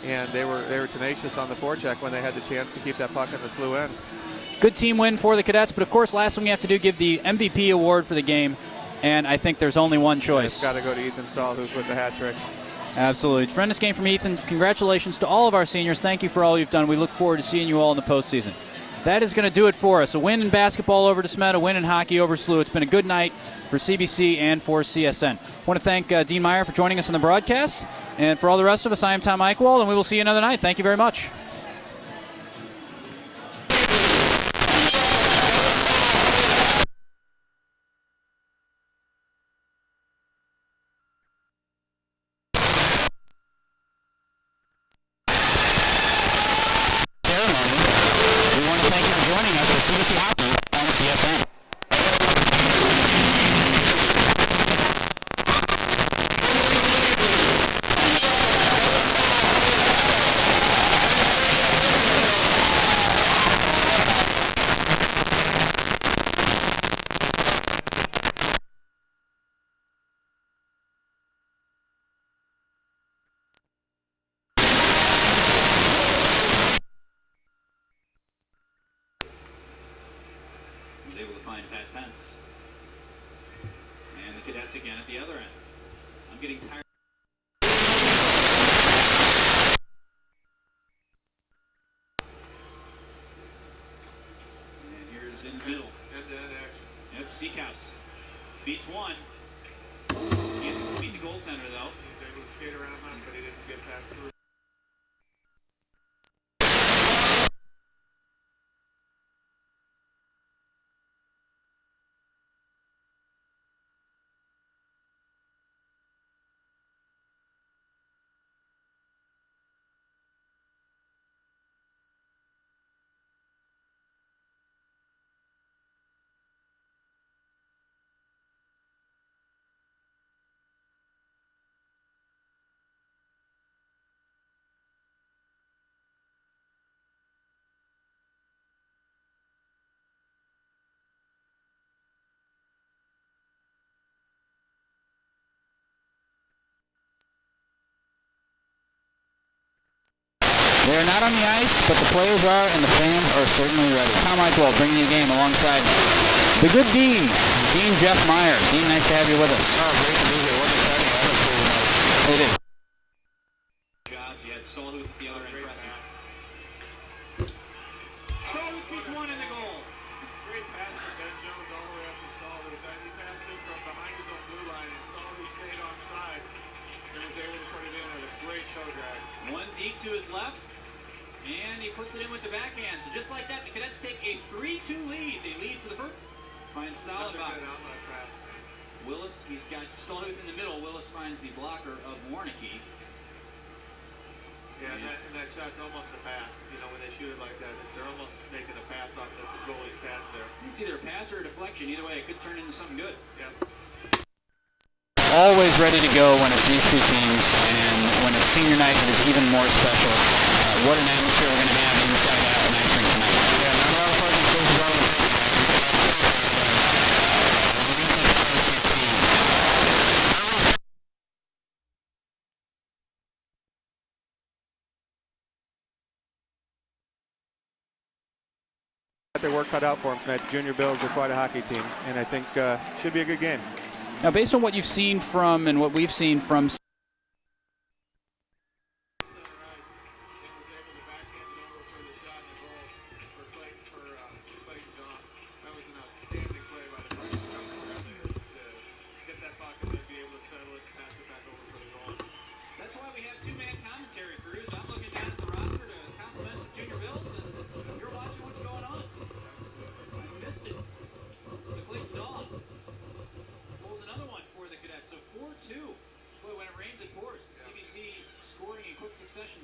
and they were tenacious on the forecheck when they had the chance to keep that puck in the SLUH end.
Good team win for the Cadets, but of course, last thing we have to do, give the MVP award for the game, and I think there's only one choice.
It's got to go to Ethan Stahl, who's with the hat trick.
Absolutely. Tremendous game from Ethan. Congratulations to all of our seniors. Thank you for all you've done. We look forward to seeing you all in the postseason. That is going to do it for us. A win in basketball over DeSmet, a win in hockey over SLUH. It's been a good night for CBC and for CSN. I want to thank Dean Meyer for joining us on the broadcast. And for all the rest of us, I am Tom Eichwald, and we will see you another night. Thank you very much. Cadets again at the other end. I'm getting tired. And here's in the middle.
End-to-end action.
Yep, Seacouse beats one. Can't beat the goaltender though.
He's able to skate around him, but he didn't get past through.
They're not on the ice, but the players are, and the fans are certainly ready. Tom Eichwald bringing you a game alongside the good Dean, Jeff Meyer. Dean, nice to have you with us.
Oh, great to be here. What exciting. Absolutely nice.
It is. Jobs, you had Stolhuth at the other end pressing. Stolhuth beats one in the goal.
Great pass from Ben Jones all the way up to Stolhuth. He passed it from behind his own blue line, and Stolhuth stayed offside and was able to put it in at a great toe drag.
One deep to his left, and he puts it in with the backhand. So just like that, the Cadets take a 3-2 lead. They lead for the first. Finds Salabak. Willis, he's got Stolhuth in the middle. Willis finds the blocker of Warnicki.
Yeah, and that shot's almost a pass. You know, when they shoot it like that, they're almost making a pass off the goalie's pads there.
It's either a pass or a deflection. Either way, it could turn into something good.
Yeah.
Always ready to go when it's these two teams, and when it's senior night, it is even more special. What an atmosphere we're going to have inside out in ice rink tonight.
Yeah, not a lot of parking spaces on the pitch.
Their work cut out for them tonight. The Junior Bills are quite a hockey team, and I think should be a good game.
Now, based on what you've seen from and what we've seen from That's why we have two-man commentary crews. I'm looking down at the roster to compliment the Junior Bills, and you're watching what's going on. I missed it. The Clayton Dawn pulls another one for the Cadets. So 4-2. Boy, when it rains, it pours. The CBC scoring in quick succession.